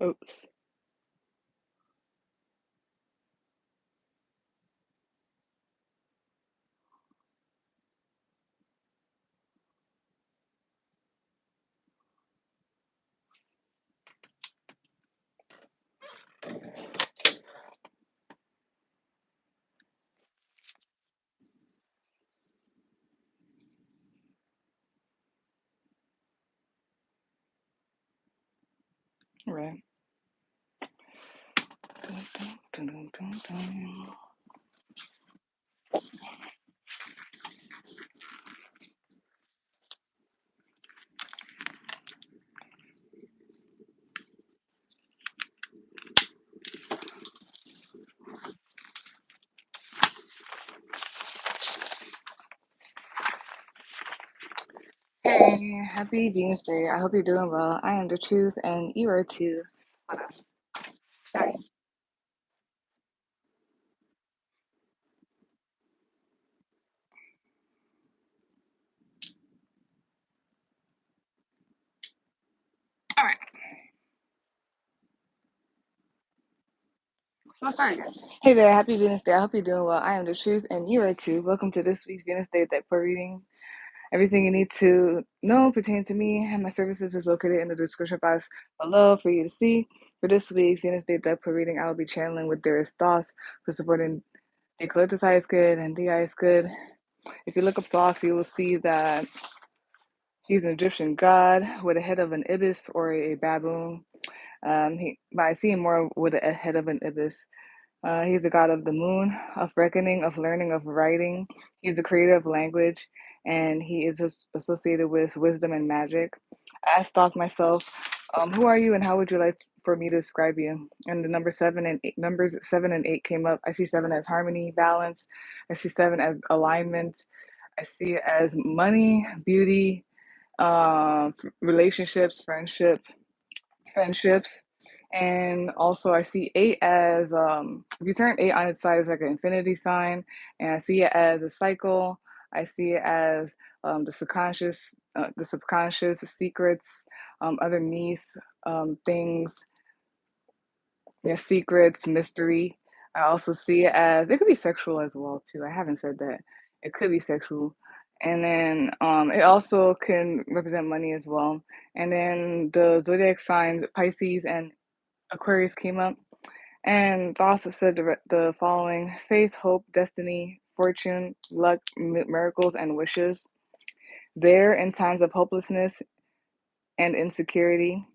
Oops. All right. Dun, dun, dun, dun. Hey, happy Venus Day. I hope you're doing well. I am the truth, and you are too. Hold on. Sorry. All right. So let's start again. Hey there, happy Venus Day. I hope you're doing well. I am the truth, and you are too. Welcome to this week's Venus Day Deck for reading. Everything you need to know pertaining to me and my services is located in the description box below for you to see. For this week's Venus Day Deck for reading, I will be channeling with There Is Thoth for supporting the collector's highest good and the highest good. If you look up Thoth, you will see that he's an Egyptian god with a head of an ibis or a baboon. But I see him more with a head of an ibis. He's the god of the moon, of reckoning, of learning, of writing. He's the creator of language, and he is associated with wisdom and magic. I asked Thoth myself, who are you and how would you like for me to describe you? And the numbers 7 and 8 came up. I see 7 as harmony, balance. I see 7 as alignment. I see it as money, beauty, relationships, friendships. And also I see 8 as if you turn 8 on its side, it's like an infinity sign, and I see it as a cycle. I see it as the subconscious secrets underneath things, yeah, secrets, mystery. I also see it as it could be sexual as well too. I haven't said that. It could be sexual. And then it also can represent money as well. And then the zodiac signs, Pisces and Aquarius came up. And the author said the following: faith, hope, destiny, fortune, luck, miracles, and wishes. There in times of hopelessness and insecurity.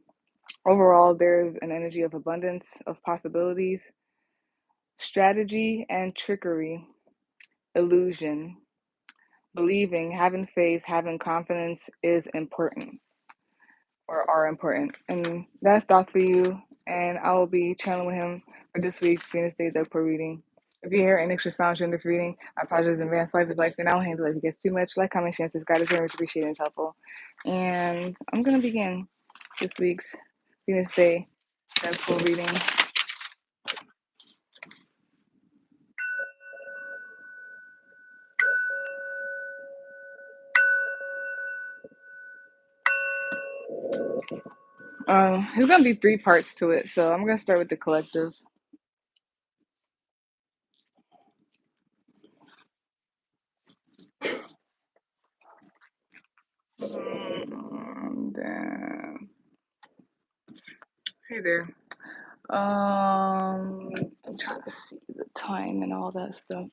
Overall, there's an energy of abundance, of possibilities, strategy and trickery, illusion, believing, having faith, having confidence is important or are important. And that's Doc for you. And I will be channeling with him for this week's Venus Day Deck reading. If you hear any extra sounds during this reading, I apologize in advance. Life is life, and I will handle it if it gets too much. Like, comment, share, subscribe. It's very much appreciated and it's helpful. And I'm going to begin this week's Venus Day Deck reading. There's gonna be 3 parts to it, so I'm gonna start with the collective. Then, hey there. I'm trying to see the time and all that stuff.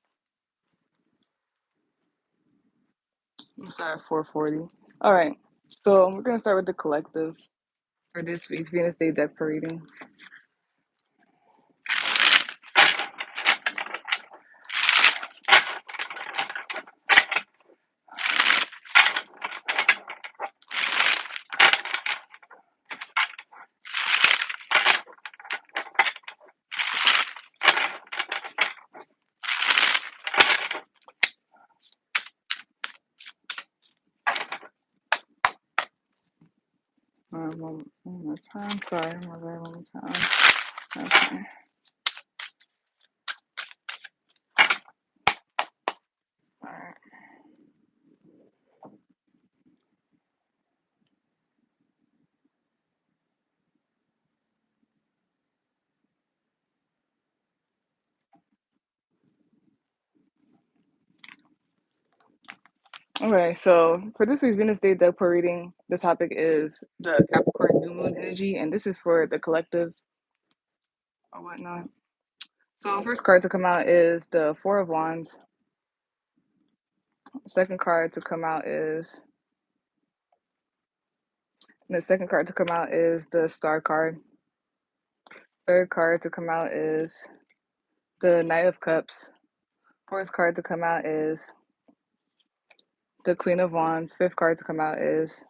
I'm sorry, 4:40. All right, so we're gonna start with the collective for this week's Venus Day Deck reading. One more time. Sorry, my bad. One more time. Okay. All right. Okay, so for this week's Venus Day Deck Pro reading, the topic is the Capricorn New Moon energy, and this is for the collective or whatnot. So, first card to come out is the Four of Wands. Second card to come out is the second card to come out is the Star card. Third card to come out is the Knight of Cups. Fourth card to come out is the Queen of Wands. Fifth card to come out is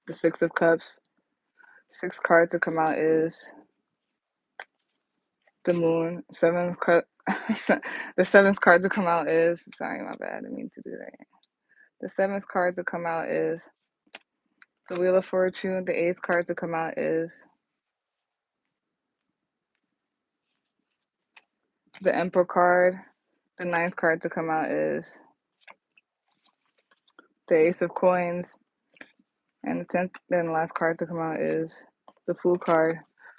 the Six of Cups. Sixth card to come out is the Moon. Seventh card. The seventh card to come out is, sorry, my bad. I didn't mean to do that. The seventh card to come out is the Wheel of Fortune. The eighth card to come out is the Emperor card. The ninth card to come out is the Ace of Coins. And the 10th and last card to come out is the Fool card.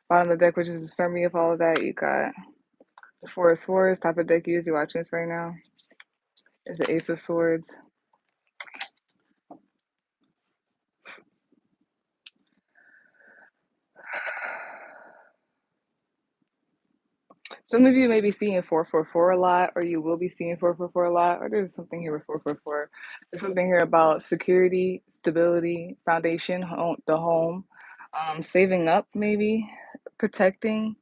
Bottom of the deck, which is the summary of all of that, you got the Four of Swords. Top of the deck, you're watching this right now, is the Ace of Swords. Some of you may be seeing 444 a lot, or you will be seeing 444 a lot, or there's something here with 444. There's something here about security, stability, foundation, home, the home, saving up, maybe, protecting.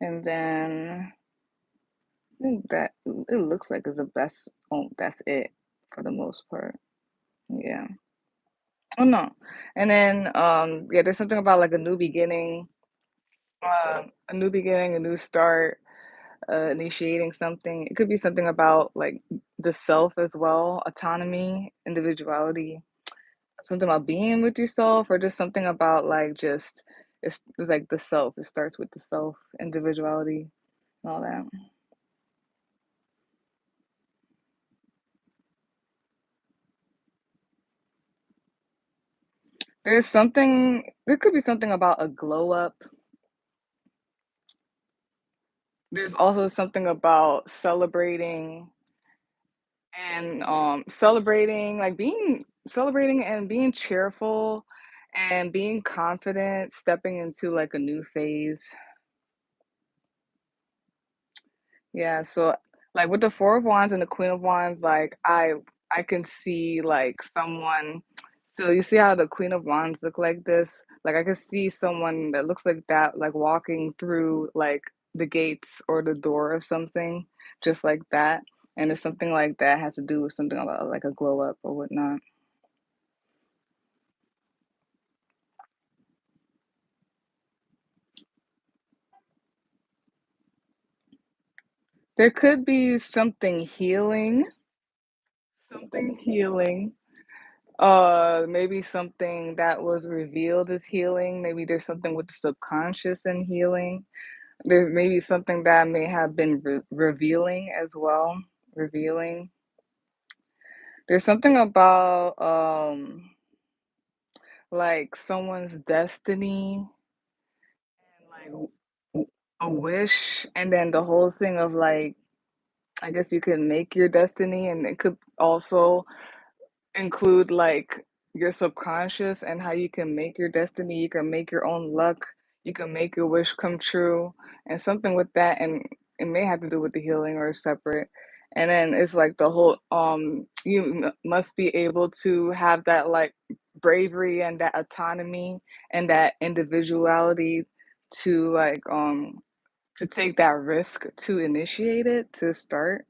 And then I think that it looks like it's the best. Oh, that's it for the most part. Yeah. Oh no. And then yeah, there's something about like a new beginning, a new start, initiating something. It could be something about like the self as well, autonomy, individuality, something about being with yourself, or just something about like just it's like the self. It starts with the self, individuality, and all that. There could be something about a glow up. There's also something about celebrating, like being celebrating and being cheerful and being confident, stepping into like a new phase. Yeah, so like with the Four of Wands and the Queen of Wands, like I can see like someone, so you see how the Queen of Wands look like this? Like I can see someone that looks like that, like walking through like the gates or the door of something, just like that. And if something like that has to do with something about like a glow up or whatnot. There could be something healing. Maybe something that was revealed as healing. Maybe there's something with the subconscious and healing. There may be something that may have been revealing as well. Revealing. There's something about like someone's destiny and like a wish, and then the whole thing of like I guess you could make your destiny, and it could also include like your subconscious and how you can make your destiny, you can make your own luck, you can make your wish come true, and something with that, and it may have to do with the healing or separate. And then it's like the whole you must be able to have that like bravery and that autonomy and that individuality to like to take that risk to initiate it to start.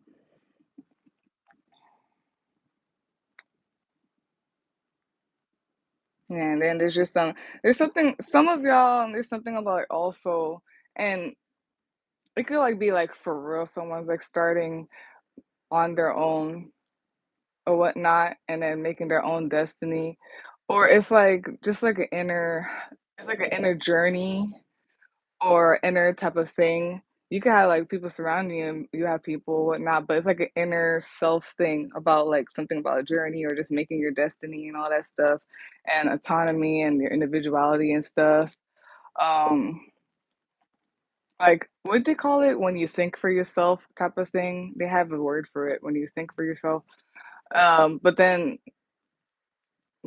And then there's something some of y'all there's something about like also, and it could like be like for real someone's like starting on their own or whatnot and then making their own destiny. Or it's like just like an inner it's like an inner journey or inner type of thing. You can have like people surrounding you and you have people, whatnot, but it's like an inner self thing about like something about a journey or just making your destiny and all that stuff and autonomy and your individuality and stuff. Um, like, what they call it when you think for yourself type of thing? They have a word for it when you think for yourself. But then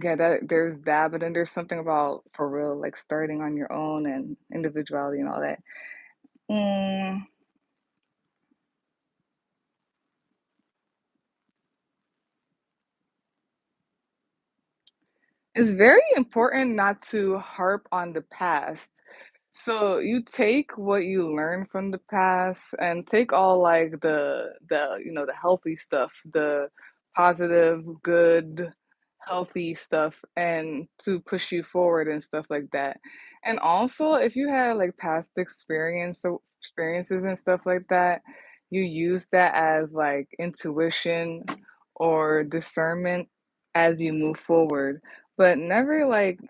yeah, there's that, but then there's something about for real, like starting on your own and individuality and all that. Mm, it's very important not to harp on the past. So you take what you learn from the past and take all like the healthy stuff, the positive, good, healthy stuff and to push you forward and stuff like that. And also if you had like past experiences and stuff like that, you use that as like intuition or discernment as you move forward, but never like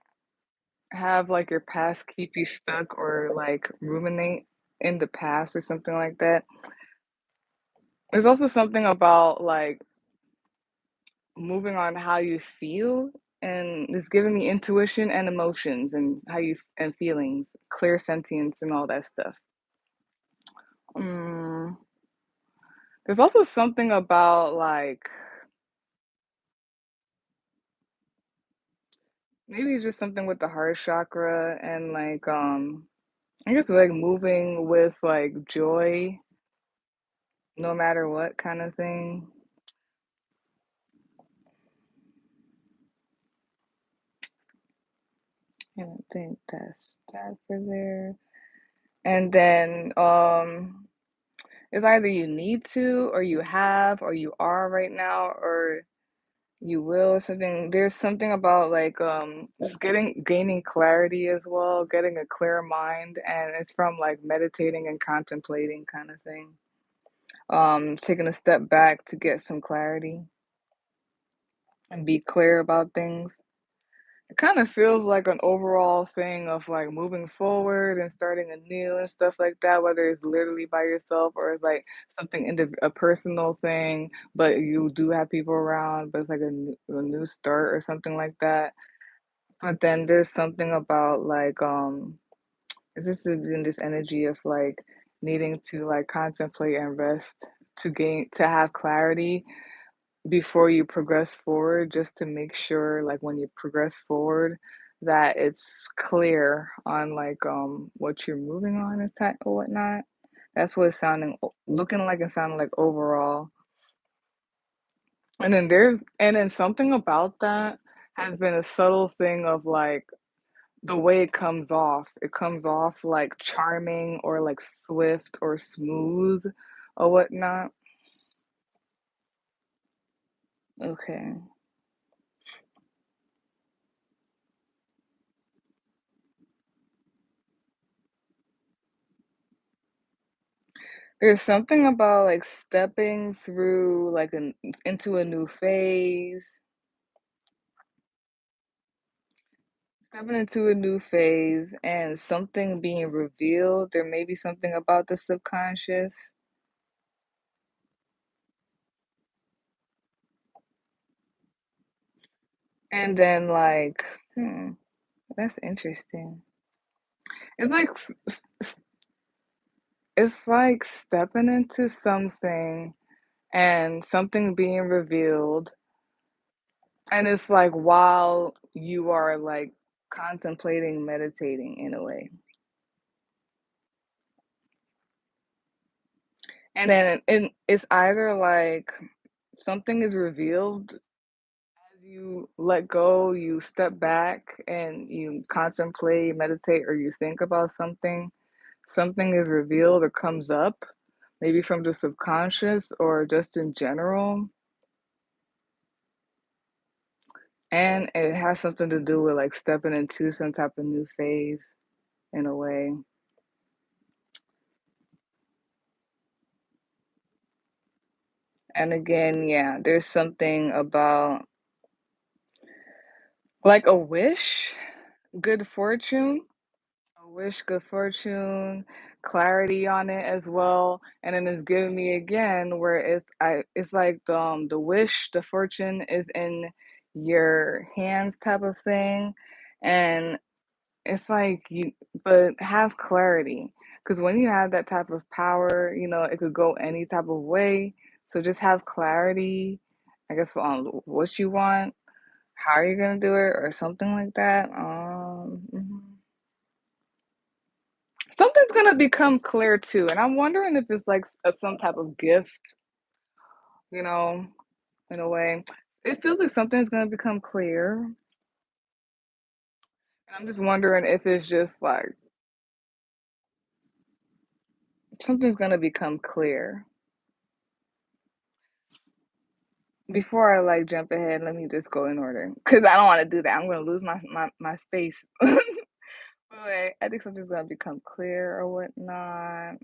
have like your past keep you stuck or like ruminate in the past or something like that. There's also something about like moving on how you feel, and it's giving me intuition and emotions and and feelings, clear sentience and all that stuff. Mm, there's also something about like maybe it's just something with the heart chakra and like I guess like moving with like joy no matter what kind of thing. I don't think that's that for there. And then it's either you need to or you have or you are right now or you will something there's something about like just gaining clarity as well, getting a clear mind, and it's from like meditating and contemplating kind of thing. Taking a step back to get some clarity and be clear about things. It kind of feels like an overall thing of like moving forward and starting anew and stuff like that, whether it's literally by yourself or it's like something a personal thing, but you do have people around, but it's like a new start or something like that. But then there's something about like is this in this energy of like needing to like contemplate and rest to have clarity before you progress forward, just to make sure like when you progress forward that it's clear on like what you're moving on and type or whatnot. That's what it's looking like and sounding like overall. And then something about that has been a subtle thing of like the way it comes off. It comes off like charming or like swift or smooth or whatnot. Okay. There's something about, like, stepping through, like, an into a new phase, stepping into a new phase and something being revealed. There may be something about the subconscious, and then, like, that's interesting. It's like it's like stepping into something and something being revealed, and it's like while you are, like, contemplating, meditating in a way. And it's either like something is revealed as you let go, you step back and you contemplate, meditate, or you think about something. Something is revealed or comes up, maybe from the subconscious or just in general. And it has something to do with like stepping into some type of new phase in a way. And again, yeah, there's something about like a wish, good fortune. I wish good fortune, clarity on it as well, and then it's giving me again where it's like the wish, the fortune is in your hands type of thing, and it's like you but have clarity, because when you have that type of power, it could go any type of way. So just have clarity, I guess, on what you want, how you're gonna do it, or something like that. Something's gonna become clear too, and I'm wondering if it's like some type of gift, you know, in a way. It feels like something's gonna become clear, and I'm just wondering if it's just like something's gonna become clear. Before I like jump ahead, let me just go in order because I don't want to do that. I'm gonna lose my space. But I think something's gonna become clear or whatnot.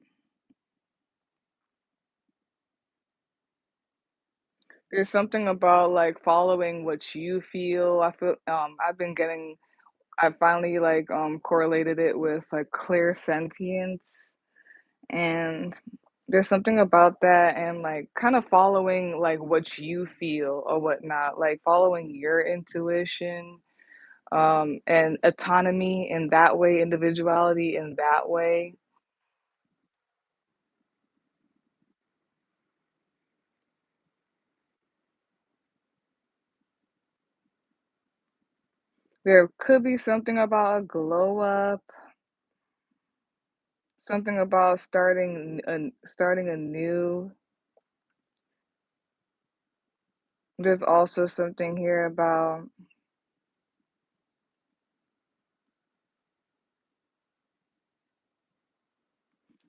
There's something about like following what you feel. I feel I finally like correlated it with like clear sentience, and there's something about that, and like kind of following like what you feel or whatnot, like following your intuition, and autonomy in that way, individuality in that way. There could be something about a glow up, something about starting anew. There's also something here about,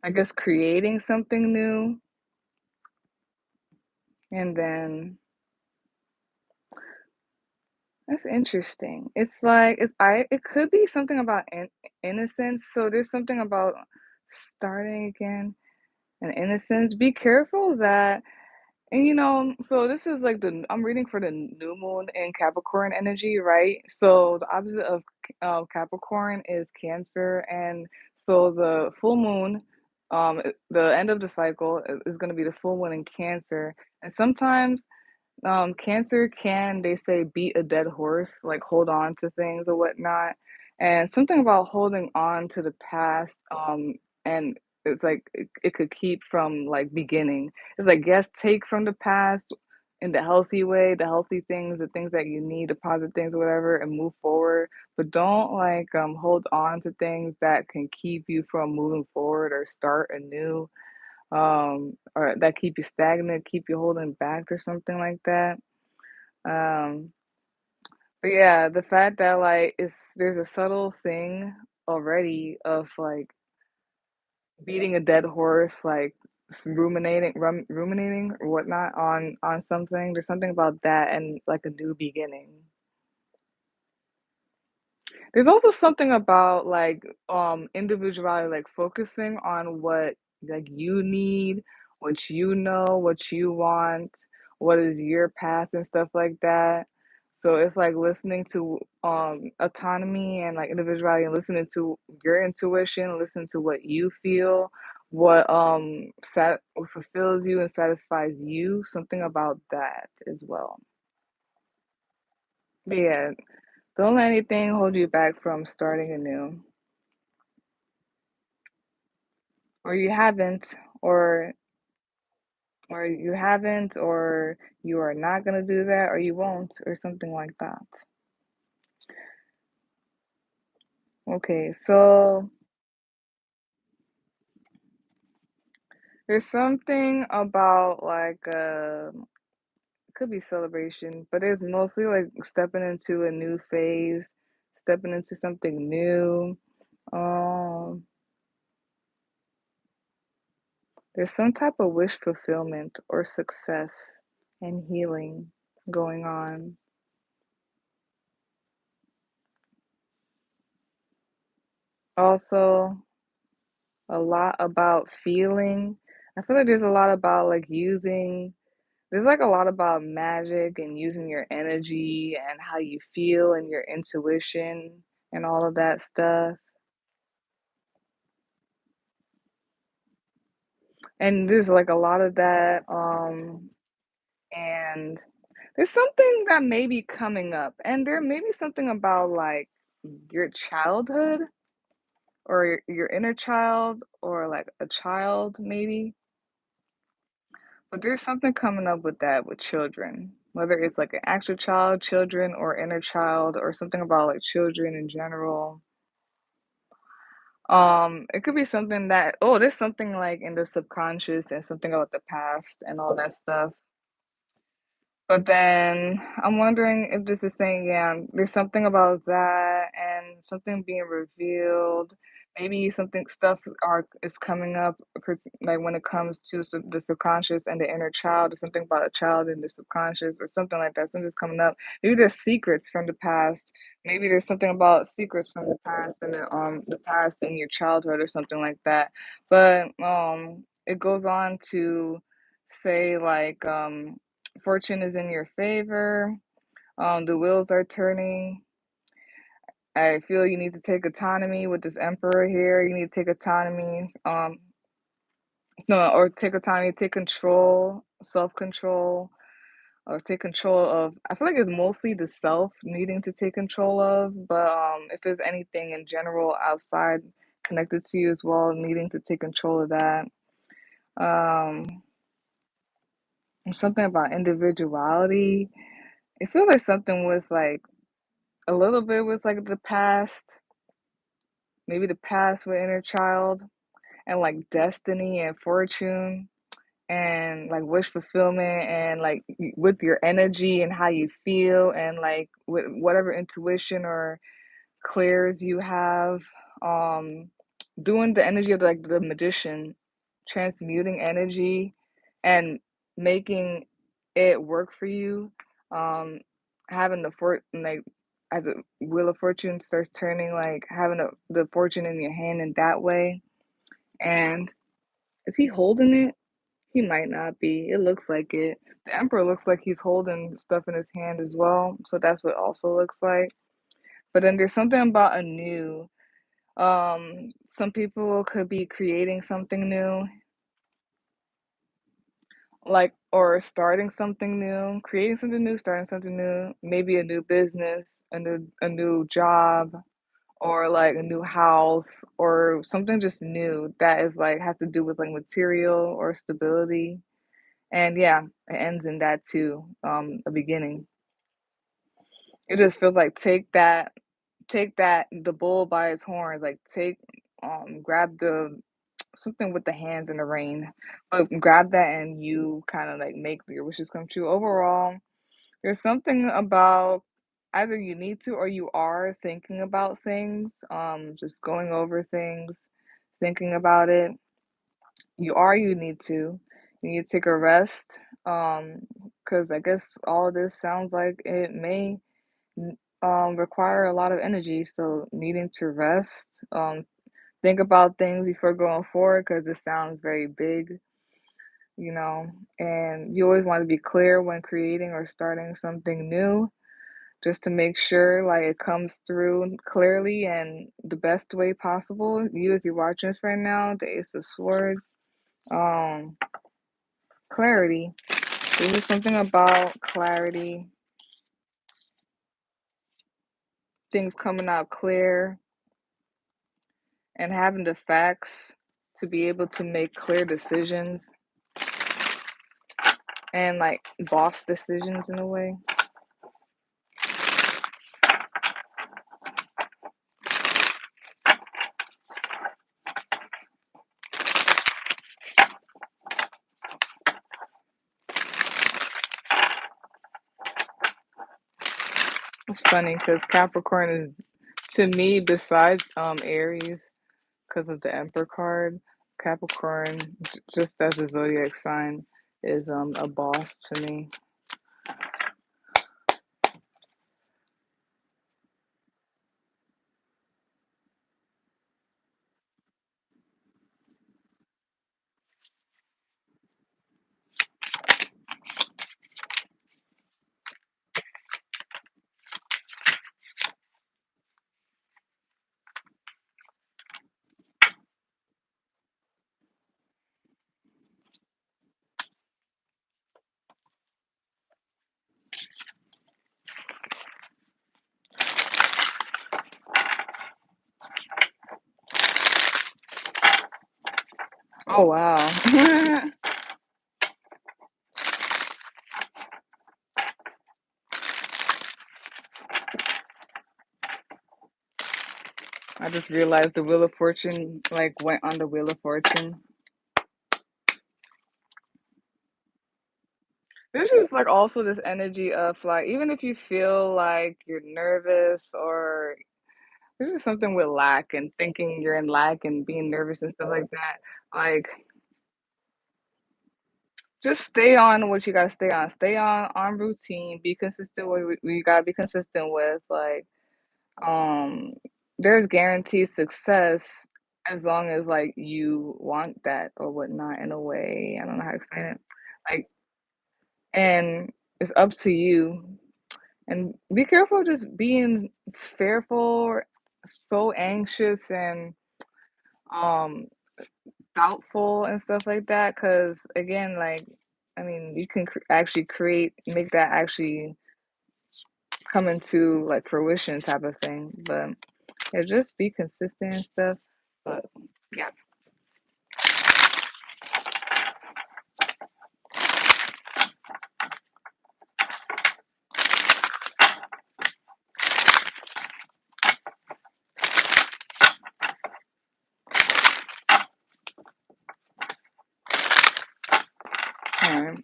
I guess, creating something new, and then that's interesting. It's like it could be something about innocence. So there's something about starting again and innocence. Be careful that. And so this is like I'm reading for the new moon in Capricorn energy, right? So the opposite of Capricorn is Cancer, and so the full moon, the end of the cycle is going to be the full moon in Cancer, and sometimes Cancer can, they say, beat a dead horse, like hold on to things or whatnot. And something about holding on to the past, and it's like it could keep from like beginning. It's like, yes, take from the past in the healthy way, the healthy things, the things that you need, the positive things, whatever, and move forward. But don't like hold on to things that can keep you from moving forward or start anew, or that keep you stagnant, keep you holding back or something like that. Um, but yeah, the fact that like there's a subtle thing already of like beating a dead horse, like ruminating or whatnot on something. There's something about that and like a new beginning. There's also something about like individuality, like focusing on what like you need, what you know, what you want, what is your path and stuff like that. So it's like listening to autonomy and like individuality, and listening to your intuition, listening to what you feel, what what fulfills you and satisfies you, something about that as well. But yeah, don't let anything hold you back from starting anew. Or you haven't, or you haven't, or you are not gonna do that, or you won't, or something like that. Okay, so there's something about like could be celebration, but it's mostly like stepping into a new phase, stepping into something new. Um, there's some type of wish fulfillment or success and healing going on. Also, a lot about feeling. I feel like there's a lot about like there's like a lot about magic and using your energy and how you feel and your intuition and all of that stuff. And there's like a lot of that. And there's something that may be coming up, and there may be something about like your childhood or your inner child or like a child maybe. But there's something coming up with that with children, whether it's like an actual child, children, or inner child, or something about like children in general. It could be something that, oh, there's something like in the subconscious and something about the past and all that stuff. But then I'm wondering if this is saying, yeah, there's something about that and something being revealed. Maybe something stuff are is coming up, like when it comes to the subconscious and the inner child, or something about a child in the subconscious, or something like that. Something's coming up. Maybe there's secrets from the past. Maybe there's something about secrets from the past and the past in your childhood or something like that. But it goes on to say like fortune is in your favor. The wheels are turning. I feel you need to take autonomy with this emperor here. You need to take autonomy. No, or take autonomy, take control, self control, or take control of. I feel like it's mostly the self needing to take control of, but if there's anything in general outside connected to you as well, needing to take control of that. Um, something about individuality. It feels like something with like a little bit with like the past, maybe the past with inner child and like destiny and fortune and like wish fulfillment and like with your energy and how you feel and like with whatever intuition or clears you have, um doing the energy of like the magician, transmuting energy and making it work for you, um having the like as a wheel of fortune starts turning, like having the fortune in your hand in that way. And is he holding it? He might not be. It looks like it. The emperor looks like he's holding stuff in his hand as well, so that's what also looks like. But then there's something about a new. Some people could be creating something new, like or starting something new, creating something new, starting something new, maybe a new business, a new job, or like a new house, or something just new that is like has to do with like material or stability. And yeah, it ends in that too. A beginning. It just feels like take that the bull by its horns, like grab the something with the hands in the rain, but grab that and you kind of like make your wishes come true. Overall, there's something about either you need to or you are thinking about things, just going over things, thinking about it. You need to. You need to take a rest. Because I guess all of this sounds like it may require a lot of energy. So needing to rest. Think about things before going forward because it sounds very big, you know, and you always want to be clear when creating or starting something new just to make sure like it comes through clearly and the best way possible. You as you're watching this right now, the Ace of Swords, um, clarity. This is something about clarity, things coming out clear, and having the facts to be able to make clear decisions and like boss decisions in a way. It's funny because Capricorn is, to me, besides Aries, because of the Emperor card, Capricorn, just as a zodiac sign, is a boss to me. Oh wow. I just realized the Wheel of Fortune like went on the Wheel of Fortune. There's just like also this energy of like even if you feel like you're nervous or there's just something with lack and thinking you're in lack and being nervous and stuff like that. Like just stay on what you gotta stay on. Stay on routine. Be consistent with what you gotta be consistent with. Like um there's guaranteed success as long as like you want that or whatnot in a way. I don't know how to explain it. Like and it's up to you. And be careful just being fearful, so anxious and um doubtful and stuff like that. Cause again, like I mean, you can actually create, make that actually come into like fruition type of thing. But yeah, just be consistent and stuff. But yeah. All right.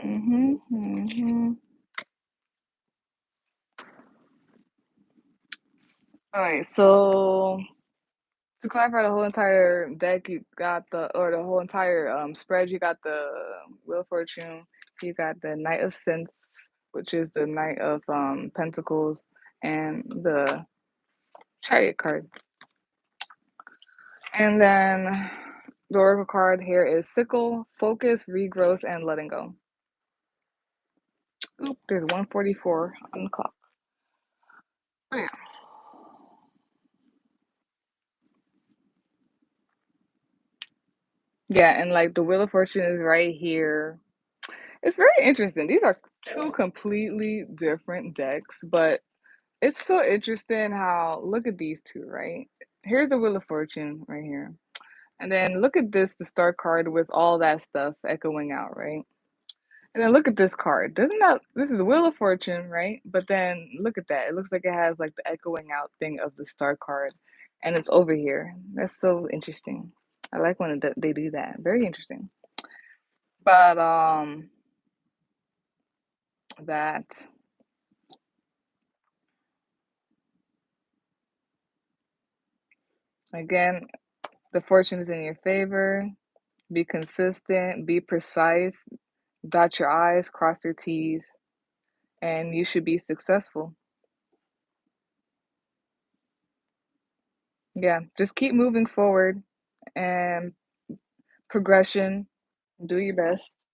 Mm-hmm, mm-hmm. All right. So to clarify the whole entire deck, you got the whole entire spread. You got the Wheel of Fortune. You got the Knight of Synths, which is the Knight of Pentacles, and the Chariot card. And then the Oracle card here is Sickle, Focus, Regrowth, and Letting Go. Oop, there's 144 on the clock. Oh, yeah. Yeah, and like the Wheel of Fortune is right here. It's very interesting. These are two completely different decks, but it's so interesting how look at these two, right? Here's the Wheel of Fortune right here. And then look at this, the Star card with all that stuff echoing out, right? And then look at this card. Doesn't that this is Wheel of Fortune, right? But then look at that. It looks like it has like the echoing out thing of the Star card. And it's over here. That's so interesting. I like when they do that. Very interesting. But that again, the fortune is in your favor. Be consistent, be precise, dot your I's, cross your T's, and you should be successful. Yeah, just keep moving forward and progression. Do your best.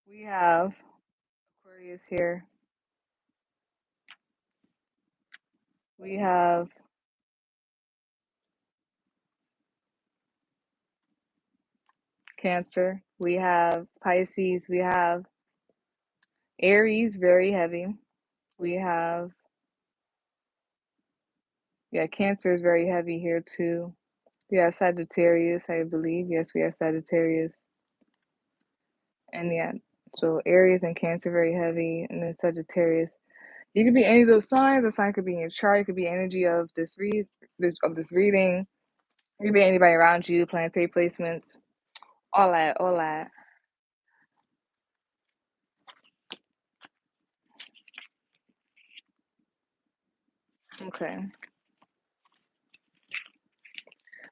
We have Aquarius here. We have Cancer. We have Pisces. We have Aries, very heavy. We have, yeah, Cancer is very heavy here too. We have Sagittarius, I believe. Yes, we have Sagittarius. And yeah, so Aries and Cancer very heavy, and then Sagittarius. You could be any of those signs. A sign could be in your chart. It could be energy of this reading. It could be anybody around you, planetary placements, all that, all that. Okay.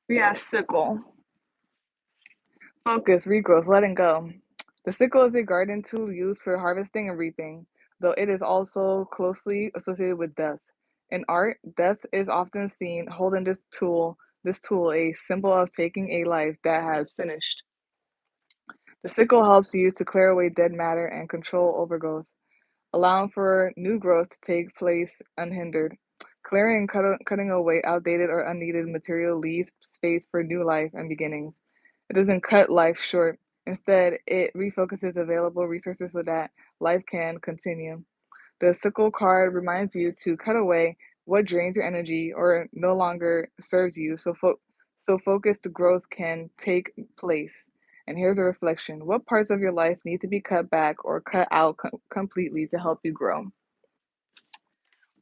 We have sickle, focus, regrowth, letting go. The sickle is a garden tool used for harvesting and reaping, though it is also closely associated with death. In art, death is often seen holding this tool, a symbol of taking a life that has finished. The sickle helps you to clear away dead matter and control overgrowth, allowing for new growth to take place unhindered. Clearing and cutting away outdated or unneeded material leaves space for new life and beginnings. It doesn't cut life short. Instead, it refocuses available resources so that life can continue. The sickle card reminds you to cut away what drains your energy or no longer serves you so focused growth can take place. And here's a reflection. What parts of your life need to be cut back or cut out completely to help you grow?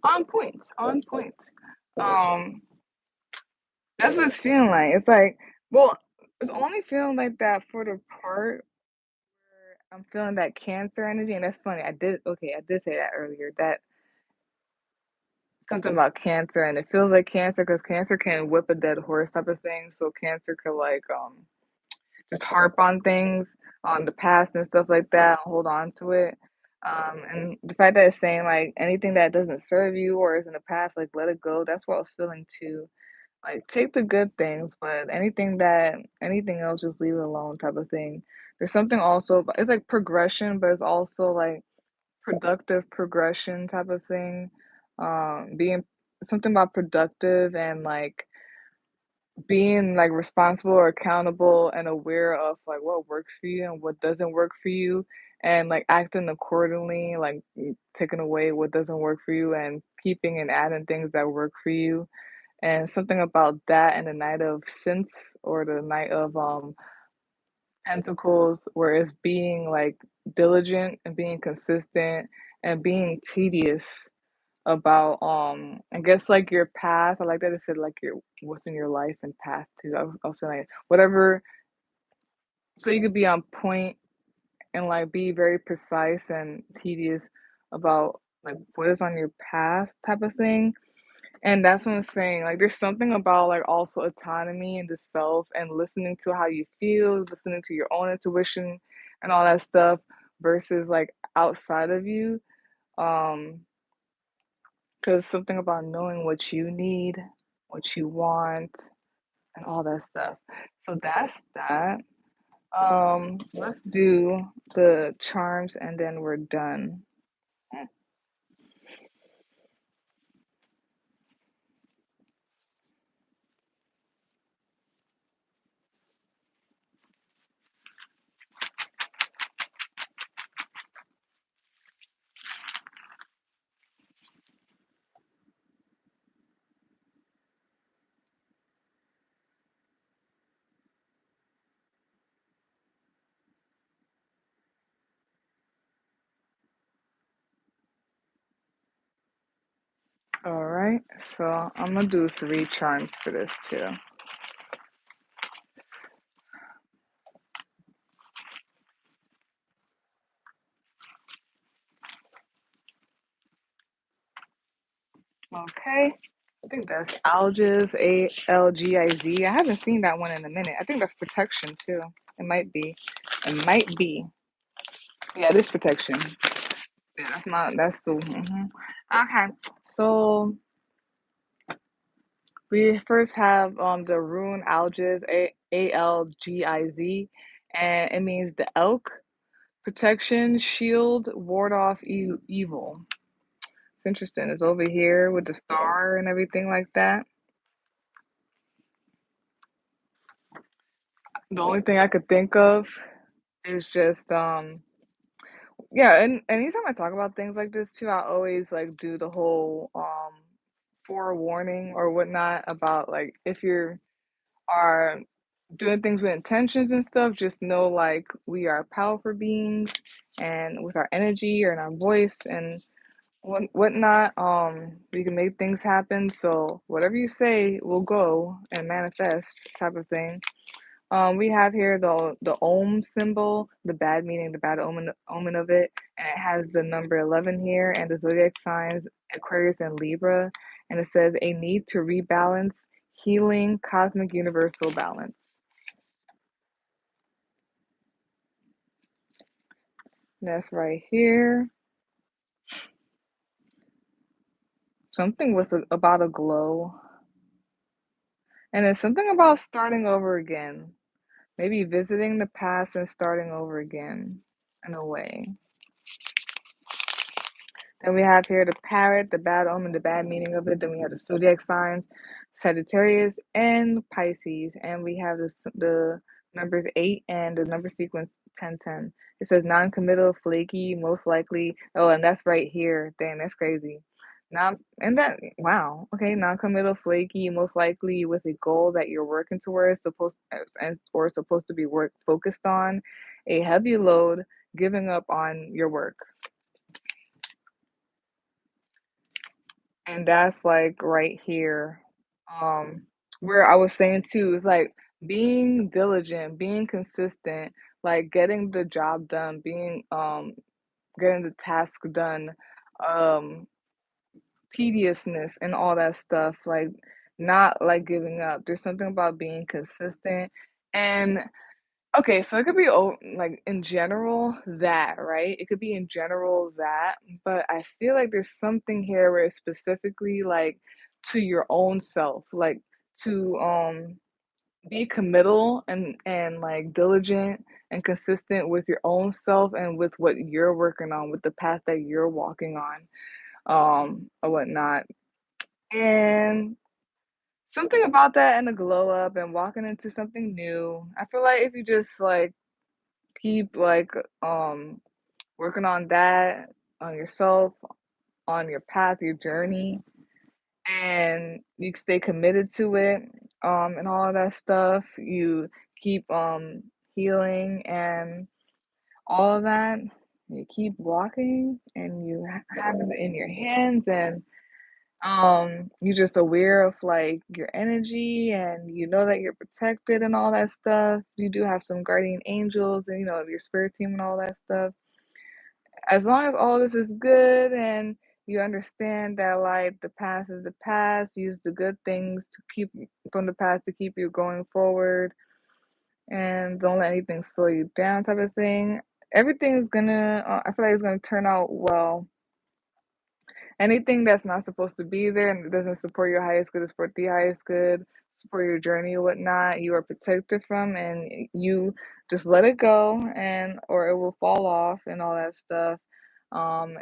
On point, on point. Um, that's what it's feeling like. It's like, well, it's only feeling like that for the part where I'm feeling that Cancer energy, and that's funny. I did say that earlier. That something about Cancer, and it feels like Cancer because Cancer can whip a dead horse type of thing. So Cancer could like just harp on things, on the past and stuff like that, hold on to it. And the fact that it's saying like anything that doesn't serve you or is in the past, like let it go. That's what I was feeling too. Like take the good things, but anything else, just leave it alone type of thing. There's something also, it's like progression, but it's also like productive progression type of thing. Being something about productive and like being like responsible or accountable and aware of like what works for you and what doesn't work for you and like acting accordingly, like taking away what doesn't work for you and keeping and adding things that work for you. And something about that and the Knight of Synths or the Knight of Pentacles, where it's being like diligent and being consistent and being tedious about I guess like your path. I like that it said like your what's in your life and path too. I was feeling like whatever, so you could be on point and like be very precise and tedious about like what is on your path type of thing. And that's what I'm saying. Like there's something about like also autonomy and the self and listening to how you feel, listening to your own intuition and all that stuff versus like outside of you. Um, because something about knowing what you need, what you want, and all that stuff. So that's that. Let's do the charms and then we're done. All right, so I'm gonna do three charms for this too. Okay, I think that's Algiz, Algiz. I haven't seen that one in a minute. I think that's protection too. It might be. It might be. Yeah, this protection. Yeah, that's the. Okay, so we first have the rune Algiz, Algiz, and it means the elk, protection, shield, ward off evil. It's interesting. It's over here with the star and everything like that. The only thing I could think of is just yeah, and anytime I talk about things like this too, I always like do the whole forewarning or whatnot about like if you're are doing things with intentions and stuff, just know like we are powerful beings and with our energy or in our voice and whatnot, we can make things happen. So whatever you say will go and manifest type of thing. We have here the Om symbol, the bad meaning, the bad omen of it, and it has the number 11 here, and the zodiac signs Aquarius and Libra, and it says a need to rebalance, healing, cosmic universal balance. That's right here. something with about a glow, and it's something about starting over again. Maybe visiting the past and starting over again in a way. Then we have here the parrot, the bad omen, the bad meaning of it. Then we have the zodiac signs, Sagittarius and Pisces. And we have the numbers 8 and the number sequence 1010. It says non-committal, flaky, most likely. Oh, and that's right here. Dang, that's crazy. Non and that wow. Okay, non-committal, flaky, most likely with a goal that you're working towards, supposed and or supposed to be work focused on, a heavy load, giving up on your work. And that's like right here. Um, where I was saying too, is like being diligent, being consistent, like getting the job done, being getting the task done, um, tediousness and all that stuff, like not like giving up. There's something about being consistent. And okay, so it could be like in general that, right? It could be in general that, but I feel like there's something here where it's specifically like to your own self, like to be committal and like diligent and consistent with your own self and with what you're working on, with the path that you're walking on, or whatnot. And something about that and the glow up and walking into something new. I feel like if you just like keep like working on that, on yourself, on your path, your journey, and you stay committed to it, and all of that stuff. You keep healing and all of that. You keep walking and you have it in your hands, and you're just aware of like your energy, and you know that you're protected and all that stuff. You do have some guardian angels and your spirit team and all that stuff. As long as all this is good and you understand that like the past is the past, use the good things to keep from the past to keep you going forward, and don't let anything slow you down, type of thing. Everything is gonna I feel like it's gonna turn out well. Anything that's not supposed to be there and doesn't support your highest good, support the highest good, support your journey or whatnot, you are protected from, and you just let it go, and or it will fall off and all that stuff.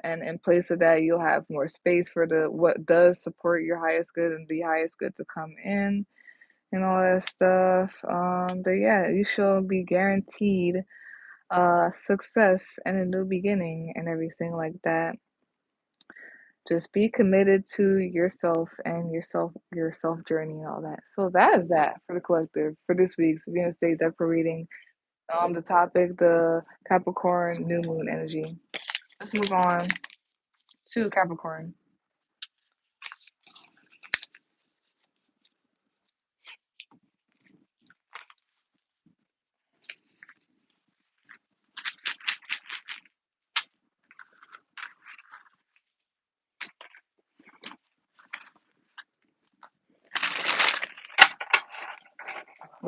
And in place of that, you'll have more space for the what does support your highest good and the highest good to come in and all that stuff. But yeah, you shall be guaranteed success and a new beginning and everything like that. Just be committed to yourself and your self journey and all that. So that is that for the collective for this week's Venus Day Deck for reading. The topic, the Capricorn new moon energy. Let's move on to Capricorn.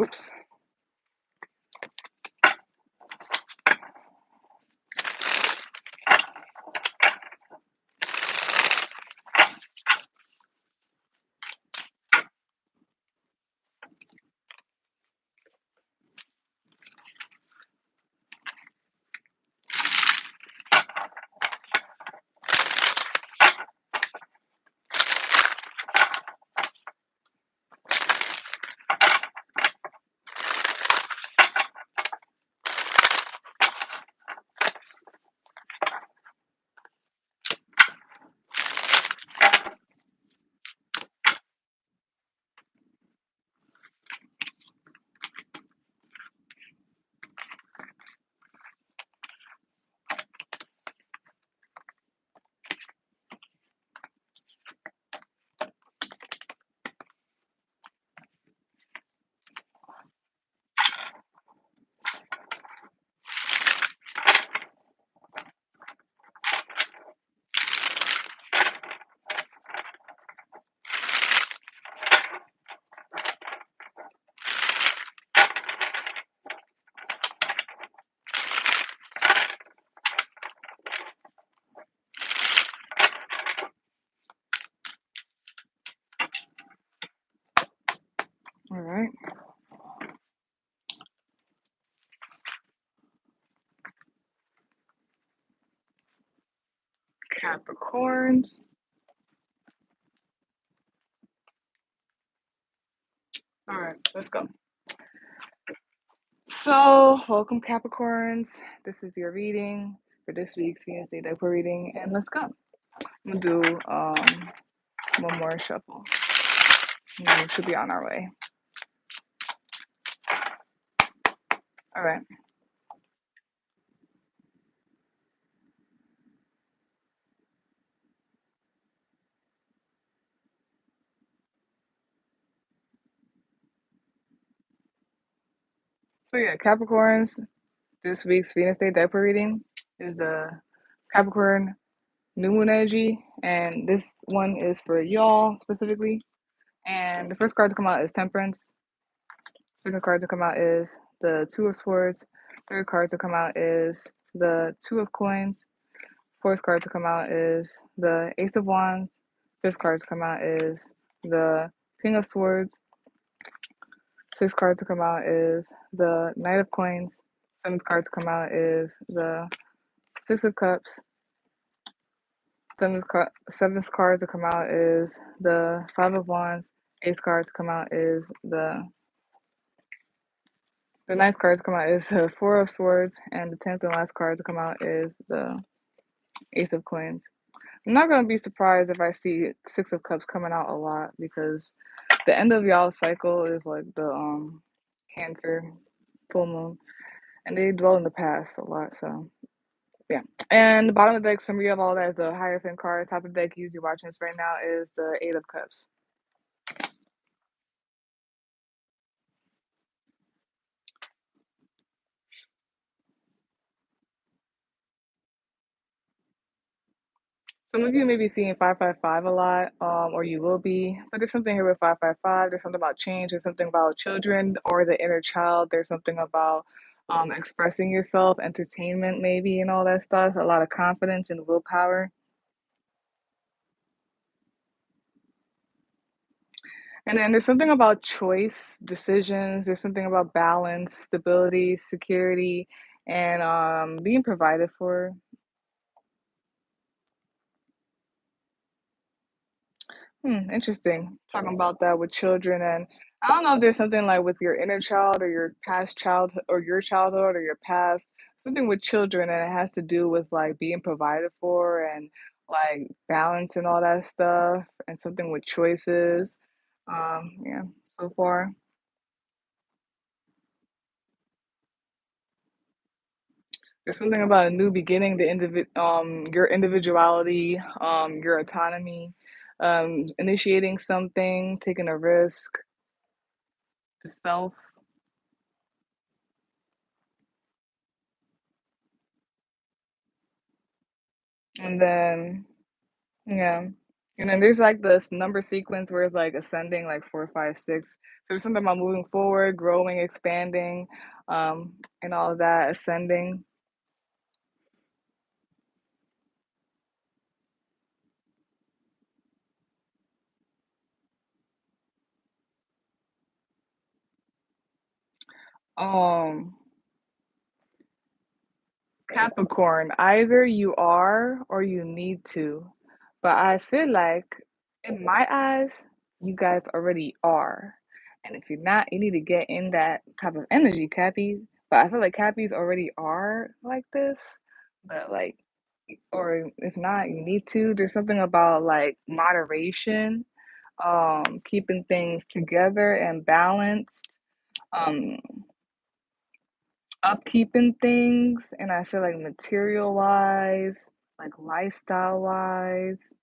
Oops. Capricorns. All right, let's go. So, welcome Capricorns. This is your reading for this week's Venus Day Deck reading, and let's go. I'm gonna do one more shuffle. And we should be on our way. All right. So yeah, Capricorns. This week's Venus Day Deck reading is the Capricorn New Moon energy, and this one is for y'all specifically. And the first card to come out is Temperance. Second card to come out is the Two of Swords. Third card to come out is the Two of Coins. Fourth card to come out is the Ace of Wands. Fifth card to come out is the King of Swords. Sixth card to come out is the Knight of Coins. Seventh card to come out is the Six of Cups. Seventh card to come out is the Five of Wands. Eighth card to come out is the ninth card to come out is the Four of Swords, and the 10th and last card to come out is the Ace of Coins. I'm not going to be surprised if I see Six of Cups coming out a lot, because the end of y'all's cycle is like the Cancer full moon, and they dwell in the past a lot, so yeah. And the bottom of the deck, summary of all that is the Hierophant card. Top of the deck, usually watching this right now, is the Eight of Cups. Some of you may be seeing 555 a lot, or you will be, but there's something here with 555. There's something about change. There's something about children or the inner child. There's something about expressing yourself, entertainment, maybe, and all that stuff. A lot of confidence and willpower. And then there's something about choice, decisions. There's something about balance, stability, security, and being provided for. Interesting. Talking about that with children, and I don't know if there's something like with your inner child or your past childhood or your childhood or your past, something with children, and it has to do with like being provided for and like balance and all that stuff, and something with choices. Yeah, so far. There's something about a new beginning, your individuality, your autonomy, initiating something, taking a risk, to self. And then, yeah. And then there's like this number sequence where it's like ascending, like 4, 5, 6. So there's something about moving forward, growing, expanding, and all of that, ascending. Um, Capricorn, either you are or you need to. But I feel like, in my eyes, you guys already are. And if you're not, you need to get in that type of energy, Cappies. But I feel like Cappies already are like this. But like, or if not, you need to. There's something about like moderation, keeping things together and balanced. Um, Upkeeping things, and I feel like material wise, like lifestyle wise,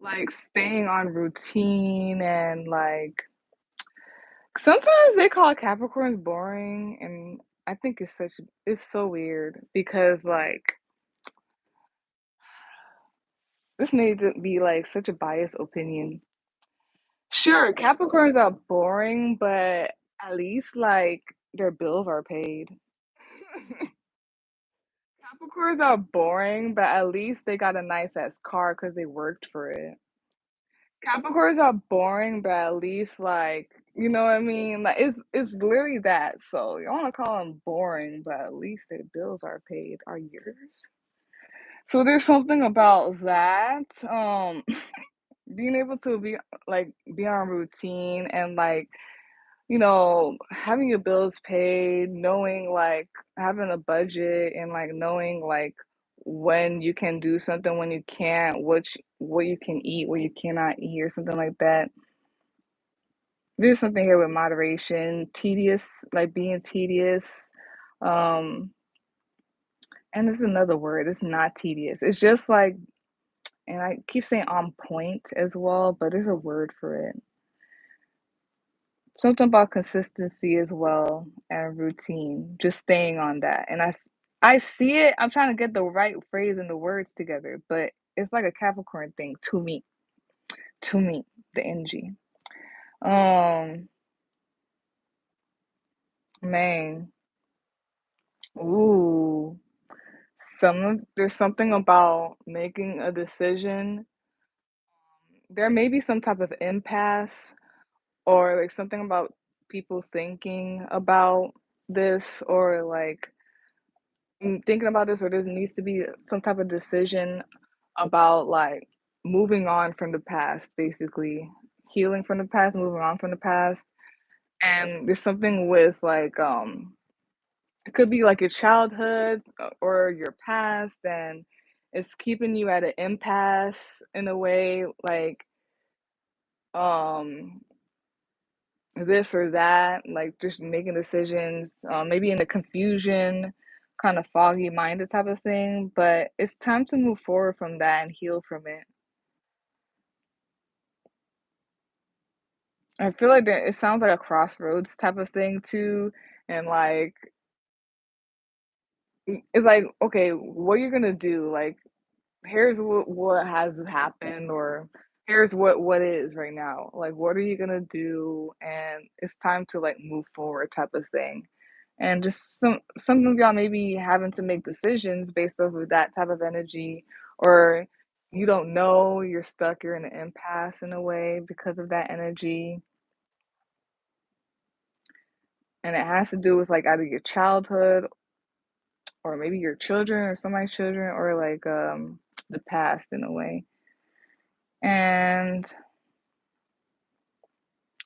like staying on routine, and like sometimes they call Capricorns boring, and I think it's so weird because like this may be like such a biased opinion. Sure, Capricorns are boring, but at least like their bills are paid. Capricorns are boring, but at least they got a nice ass car because they worked for it. Capricorns are boring, but at least like you know what I mean. Like it's literally that. So you want to call them boring, but at least their bills are paid. Are yours? So there's something about that. Being able to be on routine and having your bills paid, knowing having a budget and knowing when you can do something, when you can't, what you can eat, what you cannot eat, or something like that. There's something here with moderation, tedious, like being tedious. Um, and there's another word, it's not tedious. It's just and I keep saying on point as well, but there's a word for it. Something about consistency as well and routine, just staying on that. And I see it. I'm trying to get the right phrase and the words together, but it's like a Capricorn thing to me, the energy. Um, man, ooh, there's something about making a decision. There may be some type of impasse or something about people thinking about this or thinking about this, or there needs to be some type of decision about moving on from the past, basically healing from the past, moving on from the past. And there's something with it could be like your childhood or your past, and it's keeping you at an impasse in a way, um this or that, like just making decisions, maybe in the confusion, kind of foggy minded type of thing. But it's time to move forward from that and heal from it. I feel like it sounds like a crossroads type of thing too, and it's like, okay, what you're gonna do? Like, here's what has happened, or here's what is right now. Like, what are you gonna do? And it's time to move forward type of thing. And just some of y'all maybe having to make decisions based off of that type of energy, or you don't know, you're stuck, you're in an impasse in a way because of that energy. And it has to do with either your childhood or maybe your children or somebody's children, or the past in a way. And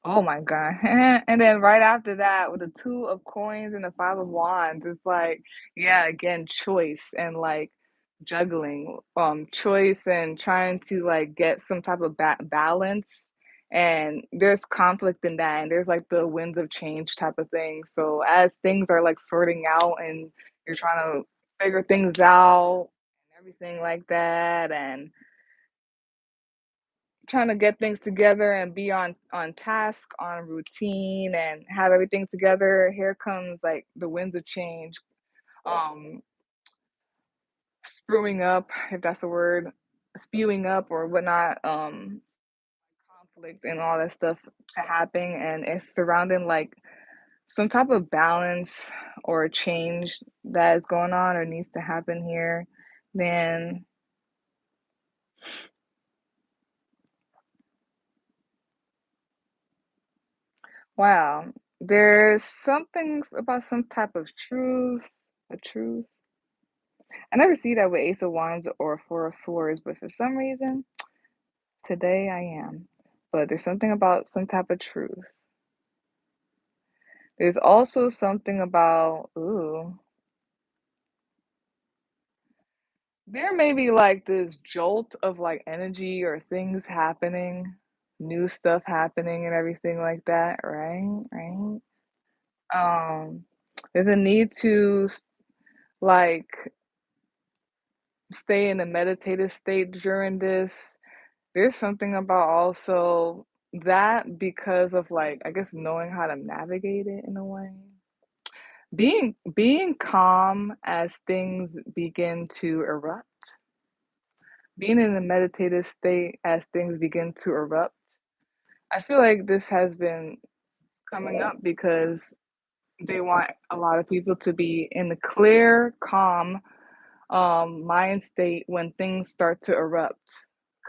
oh my God. And then right after that, with the two of coins and the five of wands, it's yeah, again, choice and juggling, choice and trying to get some type of balance. And there's conflict in that, and there's the winds of change type of thing. So as things are sorting out and you're trying to figure things out and everything like that, and trying to get things together and be on task, on routine, and have everything together, here comes the winds of change, um spewing up, if that's the word, spewing up or whatnot, conflict and all that stuff to happen, and it's surrounding some type of balance or change that is going on or needs to happen here. Then wow, there's something about some type of truth, a truth. I never see that with Ace of Wands or Four of Swords, but for some reason, today I am. But there's something about some type of truth. There's also something about, ooh, there may be this jolt of energy or things happening, new stuff happening and everything like that, right? Right? There's a need to like stay in a meditative state during this. There's something about also that because of I guess knowing how to navigate it in a way. Being calm as things begin to erupt. Being in a meditative state as things begin to erupt. I feel like this has been coming up because they want a lot of people to be in the clear, calm mind state when things start to erupt,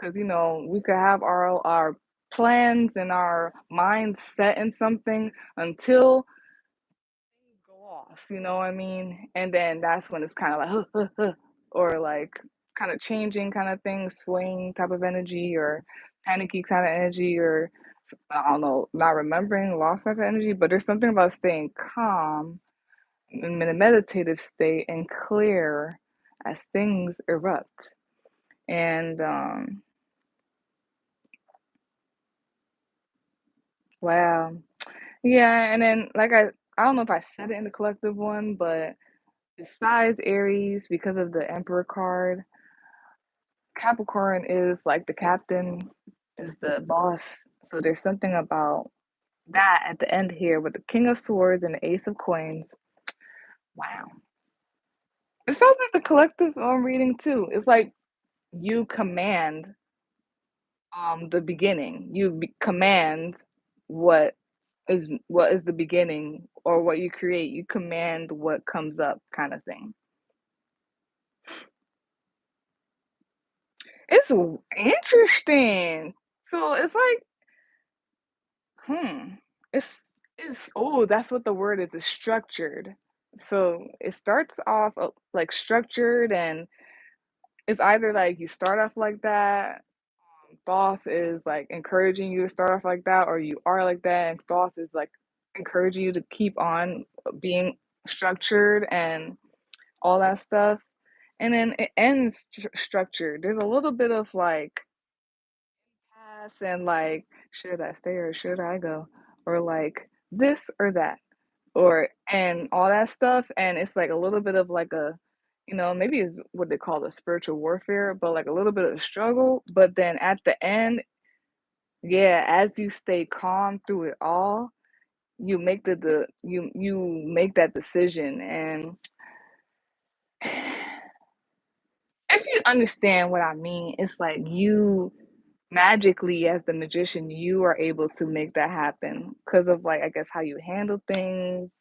because we could have our plans and our minds set in something until things go off, you know what I mean? And then that's when it's kind of like or kind of changing kind of thing, swaying type of energy, or panicky kind of energy, or I don't know, not remembering, lost type of energy. But there's something about staying calm in a meditative state and clear as things erupt. And wow. Yeah, and then like I don't know if I said it in the collective one, but besides Aries, because of the Emperor card, Capricorn is like the captain, is the boss. So there's something about that at the end here with the King of Swords and the Ace of Coins. Wow. It sounds like the collective reading too. It's like you command the beginning. Command what what is the beginning, or what you create. You command what comes up kind of thing. It's interesting. So it's like, hmm, it's oh, that's what the word is. It's structured. So it starts off like structured, and it's either like you start off like that. Thoth is like encouraging you to start off like that, or you are like that, and Thoth is like encouraging you to keep on being structured and all that stuff. And then it ends structured. There's a little bit of like pass and like, should I stay or should I go? Or like this or that. Or and all that stuff. And it's like a little bit of like a, maybe it's what they call the spiritual warfare, but like a little bit of struggle. But then at the end, yeah, as you stay calm through it all, you make you make that decision. And if you understand what I mean, it's like you magically, as the magician, you are able to make that happen because of like, I guess, how you handle things,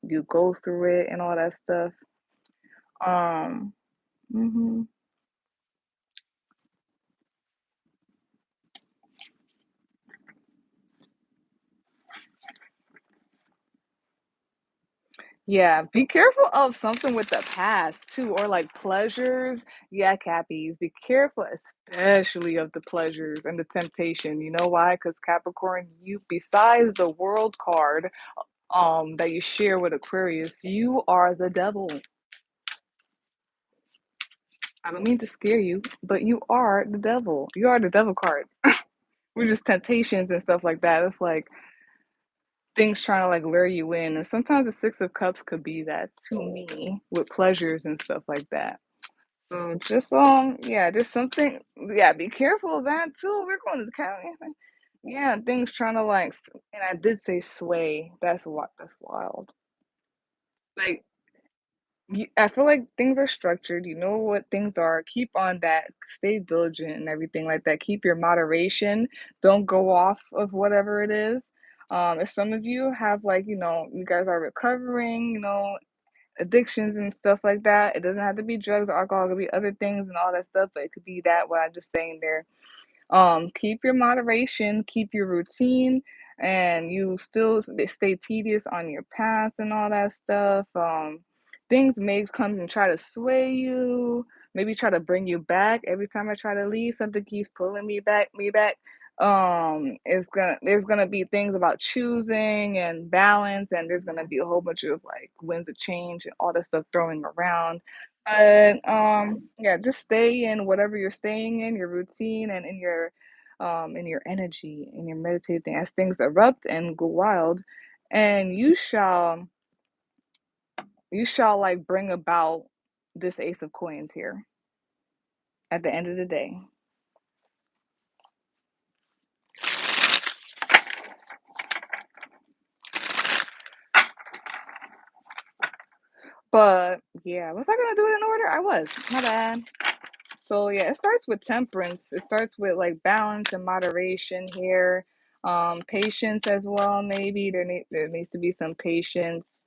you go through it and all that stuff. Um, mhm. Yeah, be careful of something with the past too, or like pleasures. Yeah, Cappies, be careful, especially of the pleasures and the temptation. You know why? Because Capricorn, you, besides the world card that you share with Aquarius, you are the devil. I don't mean to scare you, but you are the devil. You are the devil card. We're just temptations and stuff like that. It's like things trying to like lure you in. And sometimes the Six of Cups could be that to me with pleasures and stuff like that. So just yeah, just something, yeah, be careful of that too. We're going to count. Yeah, things trying to like and I did say sway. That's what that's wild. Like I feel like things are structured. You know what things are. Keep on that. Stay diligent and everything like that. Keep your moderation. Don't go off of whatever it is. If some of you have like, you guys are recovering, addictions and stuff like that. It doesn't have to be drugs or alcohol. It could be other things and all that stuff, but it could be that what I'm just saying there. Keep your moderation, keep your routine, and you still stay tedious on your path and all that stuff. Things may come and try to sway you, maybe try to bring you back. Every time I try to leave, something keeps pulling me back. There's gonna be things about choosing and balance, and there's gonna be a whole bunch of like winds of change and all that stuff throwing around. But yeah, just stay in whatever you're staying in, your routine and in your energy, in your meditating as things erupt and go wild, and you shall like bring about this Ace of Coins here at the end of the day. But yeah, was I gonna do it in order? I was. My bad. So yeah, it starts with temperance. It starts with like balance and moderation here. Patience as well, maybe. There needs to be some patience.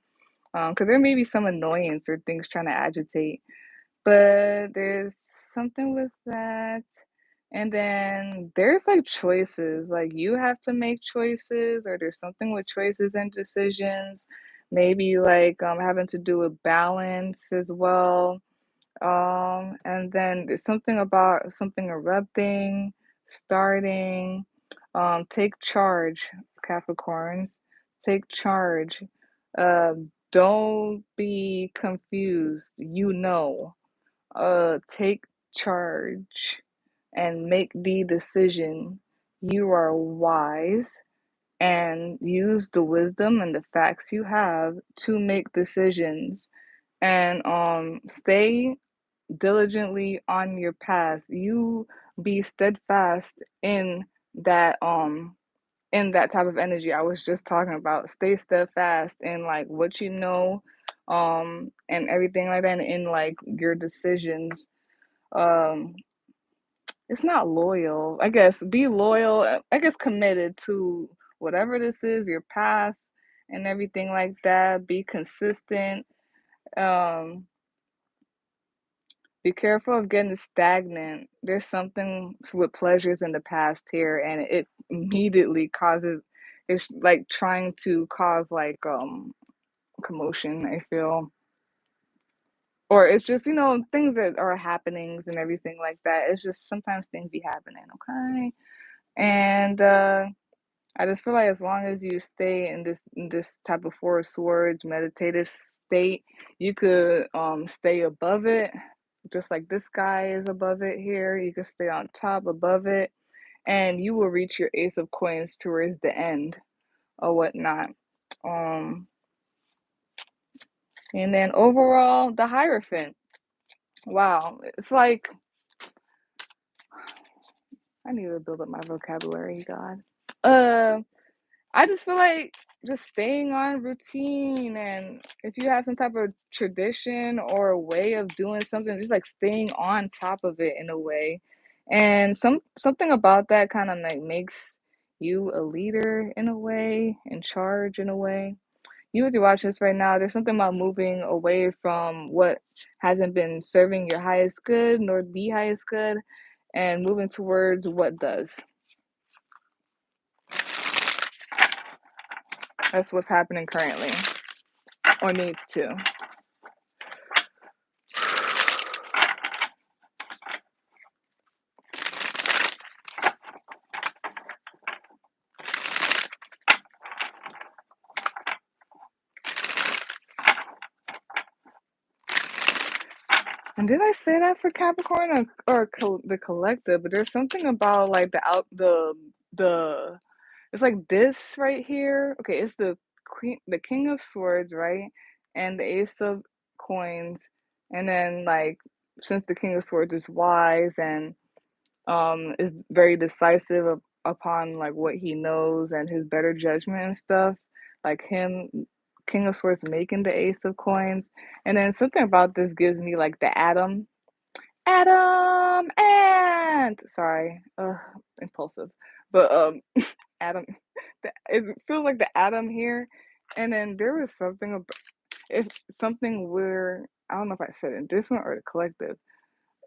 Because there may be some annoyance or things trying to agitate. But there's something with that. And then there's like choices. Like you have to make choices, or there's something with choices and decisions. Maybe like having to do with balance as well. And then there's something about something erupting, starting. Take charge, Capricorns. Take charge. Don't be confused. You know. Take charge and make the decision. You are wise and use the wisdom and the facts you have to make decisions and stay diligently on your path. You be steadfast in that type of energy I was just talking about. Stay steadfast in like what you know, and everything like that, and in like your decisions. Um, it's not loyal. I guess be loyal. I guess committed to whatever this is, your path, and everything like that. Be consistent. Um, Be careful of getting stagnant. There's something with pleasures in the past here, and it immediately causes. It's like trying to cause like commotion. I feel, or it's just things that are happenings and everything like that. It's just sometimes things be happening. Okay, and I just feel like as long as you stay in this type of Four of Swords meditative state, you could stay above it, just like this guy is above it here. You could stay on top above it, and you will reach your Ace of Coins towards the end or whatnot. Um, and then overall, the Hierophant. Wow, it's like I need to build up my vocabulary, God. Uh, I just feel like just staying on routine, and if you have some type of tradition or a way of doing something, just like staying on top of it in a way. And something about that kind of like makes you a leader in a way, in charge in a way. You as you watch this right now, there's something about moving away from what hasn't been serving your highest good nor the highest good, and moving towards what does. That's what's happening currently, or needs to. And did I say that for Capricorn or the collective? But there's something about like the it's like this right here. Okay, it's the queen, the King of Swords, right, and the Ace of Coins, and then like since the King of Swords is wise and is very decisive upon like what he knows and his better judgment and stuff, like him, King of Swords making the Ace of Coins, and then something about this gives me like the Adam and sorry, impulsive, but Adam, it feels like the Adam here, and then there was something about if something where I don't know if I said it in this one or the collective.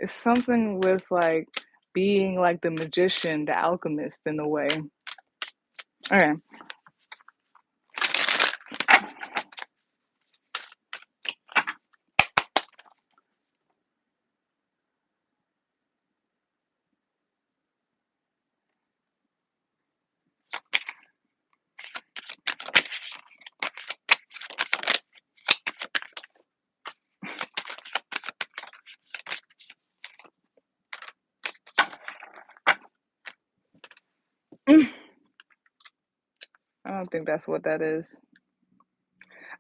It's something with like being like the magician, the alchemist in a way. Okay. I don't think that's what that is.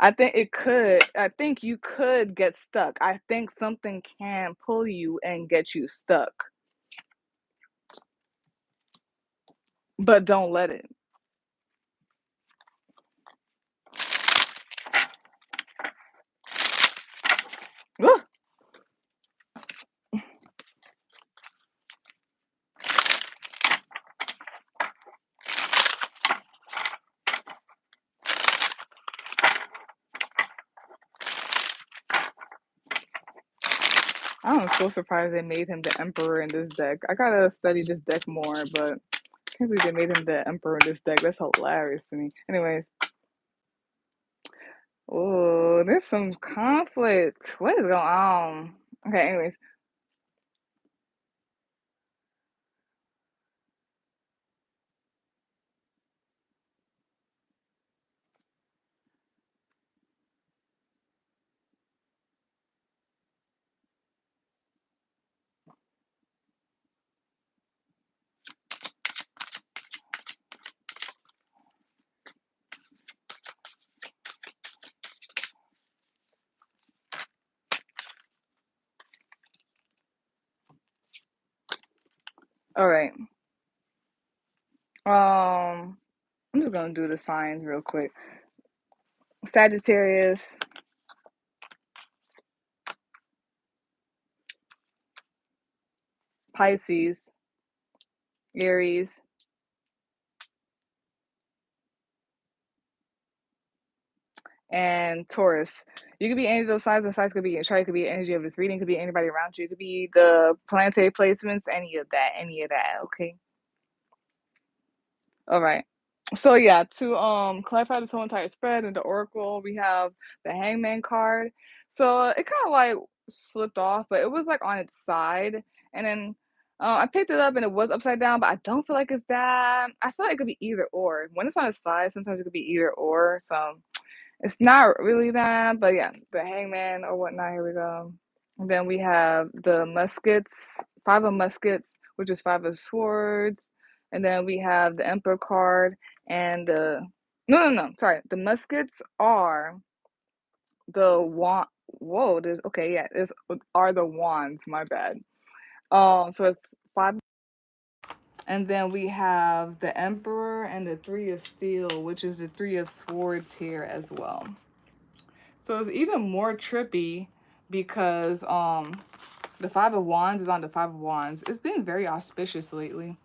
I think it could. I think you could get stuck. I think something can pull you and get you stuck, but don't let it. Woo! I'm so surprised they made him the emperor in this deck. I gotta study this deck more, but I can't believe they made him the emperor in this deck. That's hilarious to me. Anyways, oh, there's some conflict. What is going on? Okay, anyways. All right. I'm just gonna do the signs real quick. Sagittarius, Pisces, Aries, and Taurus. You could be any of those signs, and signs could be your chart, could be energy of this reading, could be anybody around you, it could be the planetary placements, any of that. Okay. All right. So yeah, to clarify this whole entire spread and the oracle, we have the Hangman card. So it kind of like slipped off, but it was like on its side, and then I picked it up and it was upside down, but I don't feel like it's that. I feel like it could be either or. When it's on its side, sometimes it could be either or. So it's not really that, but yeah, the Hangman or whatnot. Here we go. And then we have the muskets, five of muskets, which is five of swords. And then we have the Emperor card and the no, sorry. The muskets are the wand. Whoa, there's okay, yeah, this are the wands, my bad. So it's five. And then we have the Emperor and the Three of Steel, which is the Three of Swords here as well. So it's even more trippy because the Five of Wands is on the Five of Wands. It's been very auspicious lately.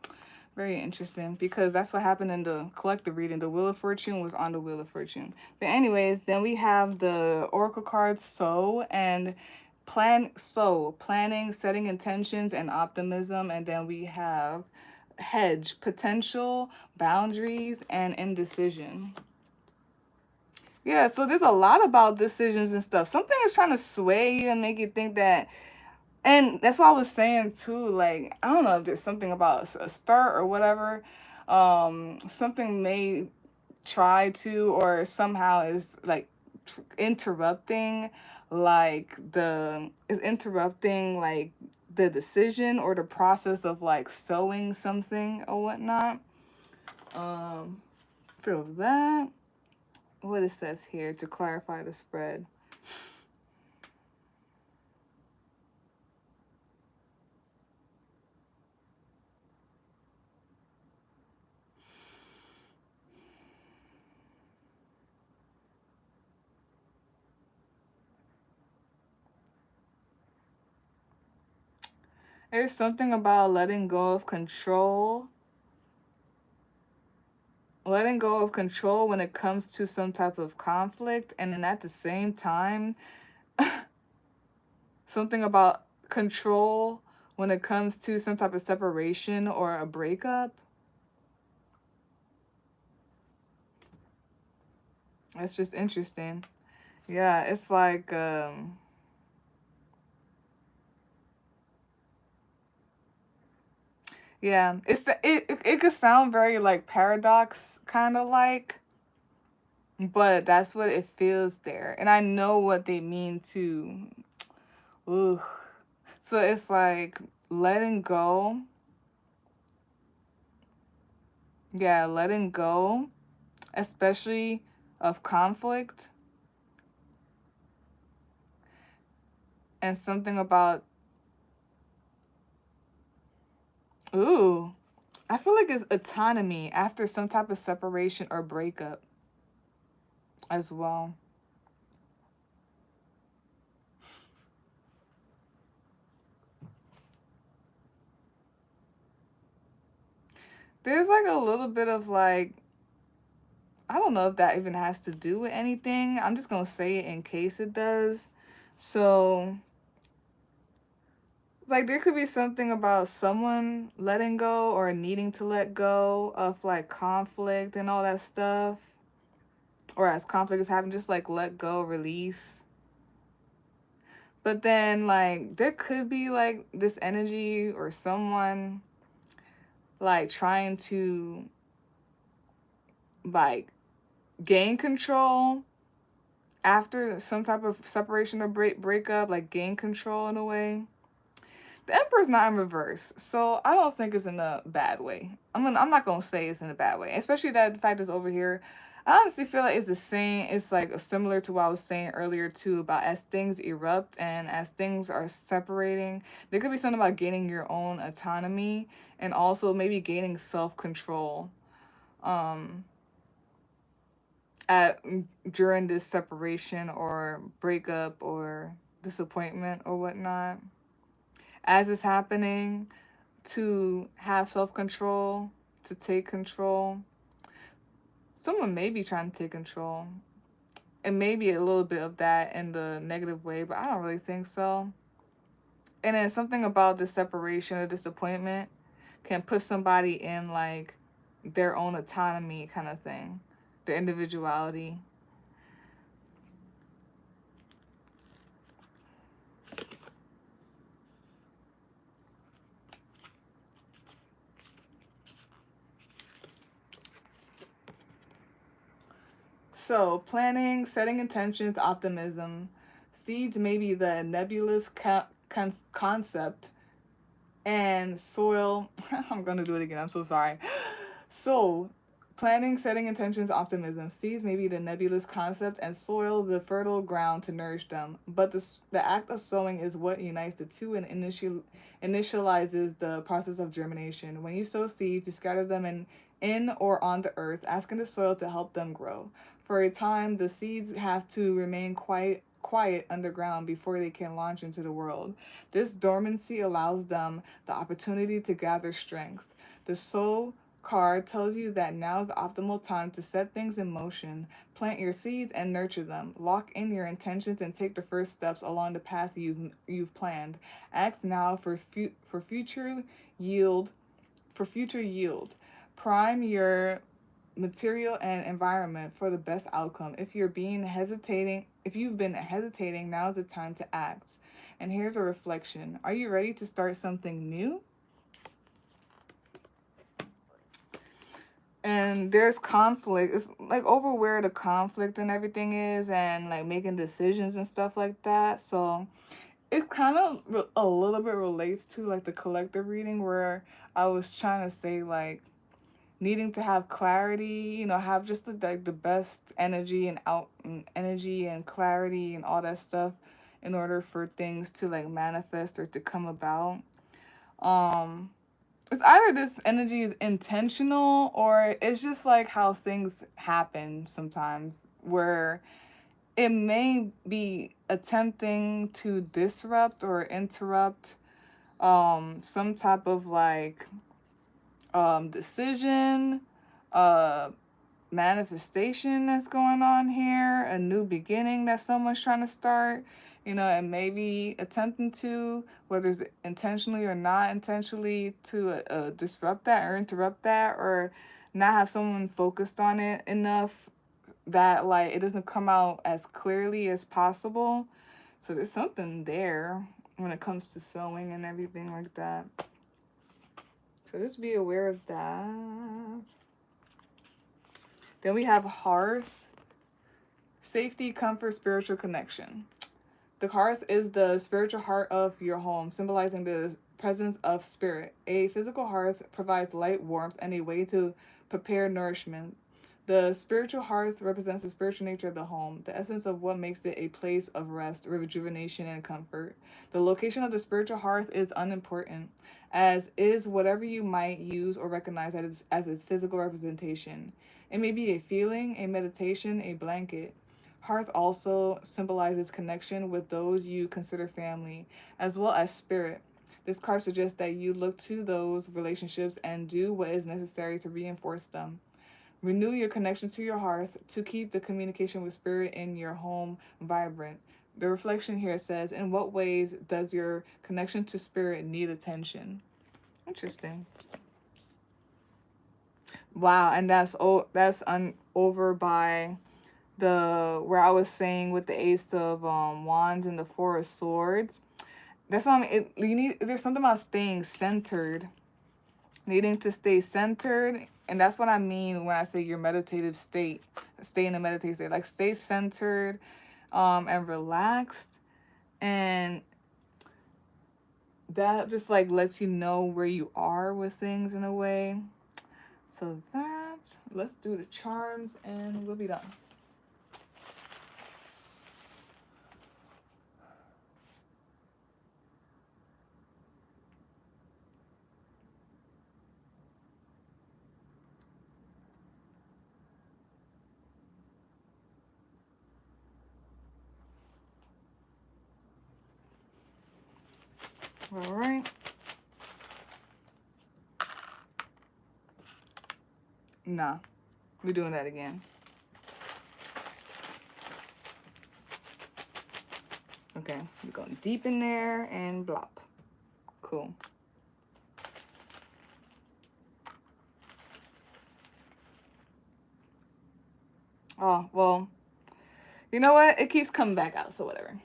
Very interesting because that's what happened in the collective reading. The Wheel of Fortune was on the Wheel of Fortune. But anyways, then we have the Oracle cards and planning, setting intentions, and optimism. And then we have hedge, potential, boundaries, and indecision. Yeah, so there's a lot about decisions and stuff. Something is trying to sway you and make you think that, and that's what I was saying too. Like, I don't know if there's something about a start or whatever. Something may try to or somehow is like interrupting, like the decision or the process of like sowing something or whatnot. Feel that. What it says here to clarify the spread. There's something about letting go of control. Letting go of control when it comes to some type of conflict. And then at the same time, something about control when it comes to some type of separation or a breakup. It's just interesting. Yeah, it's like, yeah, it could sound very like paradox kind of like, but that's what it feels there. And I know what they mean too. Ooh. So it's like letting go. Yeah, letting go, especially of conflict, and something about, ooh, I feel like it's autonomy after some type of separation or breakup as well. There's like a little bit of like, I don't know if that even has to do with anything. I'm just going to say it in case it does. So, like, there could be something about someone letting go or needing to let go of like conflict and all that stuff. Or as conflict is happening, just like let go, release. But then, like, there could be, like, this energy or someone, like, trying to, like, gain control after some type of separation or breakup, like, gain control in a way. The Emperor's not in reverse, so I don't think it's in a bad way. I'm not gonna say it's in a bad way, especially that the fact is over here. I honestly feel like it's the same. It's like similar to what I was saying earlier too about as things erupt and as things are separating. There could be something about gaining your own autonomy and also maybe gaining self control. Um, at during this separation or breakup or disappointment or whatnot, as it's happening, to have self-control, to take control. Someone may be trying to take control. And maybe a little bit of that in the negative way, but I don't really think so. And then something about the separation or disappointment can put somebody in like their own autonomy kind of thing, their individuality. So, planning, setting intentions, optimism. Seeds may be the nebulous concept, and soil. I'm gonna do it again. I'm so sorry. So, planning, setting intentions, optimism. Seeds may be the nebulous concept, and soil the fertile ground to nourish them. But the act of sowing is what unites the two and initializes the process of germination. When you sow seeds, you scatter them in or on the earth, asking the soil to help them grow. For a time, the seeds have to remain quiet underground before they can launch into the world. This dormancy allows them the opportunity to gather strength. The soul card tells you that now is the optimal time to set things in motion, plant your seeds and nurture them. Lock in your intentions and take the first steps along the path you've planned. Act now for future yield for future yield. Prime your material and environment for the best outcome. If you've been hesitating, now is the time to act. And here's a reflection. Are you ready to start something new? And there's conflict. It's like over where the conflict and everything is and like making decisions and stuff like that. So it kind of a little bit relates to like the collective reading where I was trying to say like needing to have clarity, have just like the best energy and energy and clarity and all that stuff in order for things to like manifest or to come about. Um it's either this energy is intentional or it's just like how things happen sometimes where it may be attempting to disrupt or interrupt some type of like decision, uh manifestation that's going on here, a new beginning that someone's trying to start, and maybe attempting to, whether it's intentionally or not intentionally, to disrupt that or interrupt that or not have someone focused on it enough that like it doesn't come out as clearly as possible. So there's something there when it comes to sewing and everything like that. So just be aware of that. Then we have hearth, safety, comfort, spiritual connection. The hearth is the spiritual heart of your home, symbolizing the presence of spirit. A physical hearth provides light, warmth, and a way to prepare nourishment. The spiritual hearth represents the spiritual nature of the home, the essence of what makes it a place of rest, rejuvenation, and comfort. The location of the spiritual hearth is unimportant, as is whatever you might use or recognize as its physical representation. It may be a feeling, a meditation, a blanket. Hearth also symbolizes connection with those you consider family, as well as spirit. This card suggests that you look to those relationships and do what is necessary to reinforce them. Renew your connection to your hearth to keep the communication with spirit in your home vibrant. The reflection here says, in what ways does your connection to spirit need attention? Interesting. Wow, and that's over by where I was saying with the Ace of Wands and the Four of Swords. That's why you need. There's something about staying centered, needing to stay centered, and that's what I mean when I say your meditative state. Stay in a meditative state, like stay centered, and relaxed, and that just like lets you know where you are with things in a way. So that, let's do the charms and we'll be done. All right. Nah, we're doing that again. Okay, we're going deep in there and blop. Cool. Oh, well, you know what? It keeps coming back out, so whatever.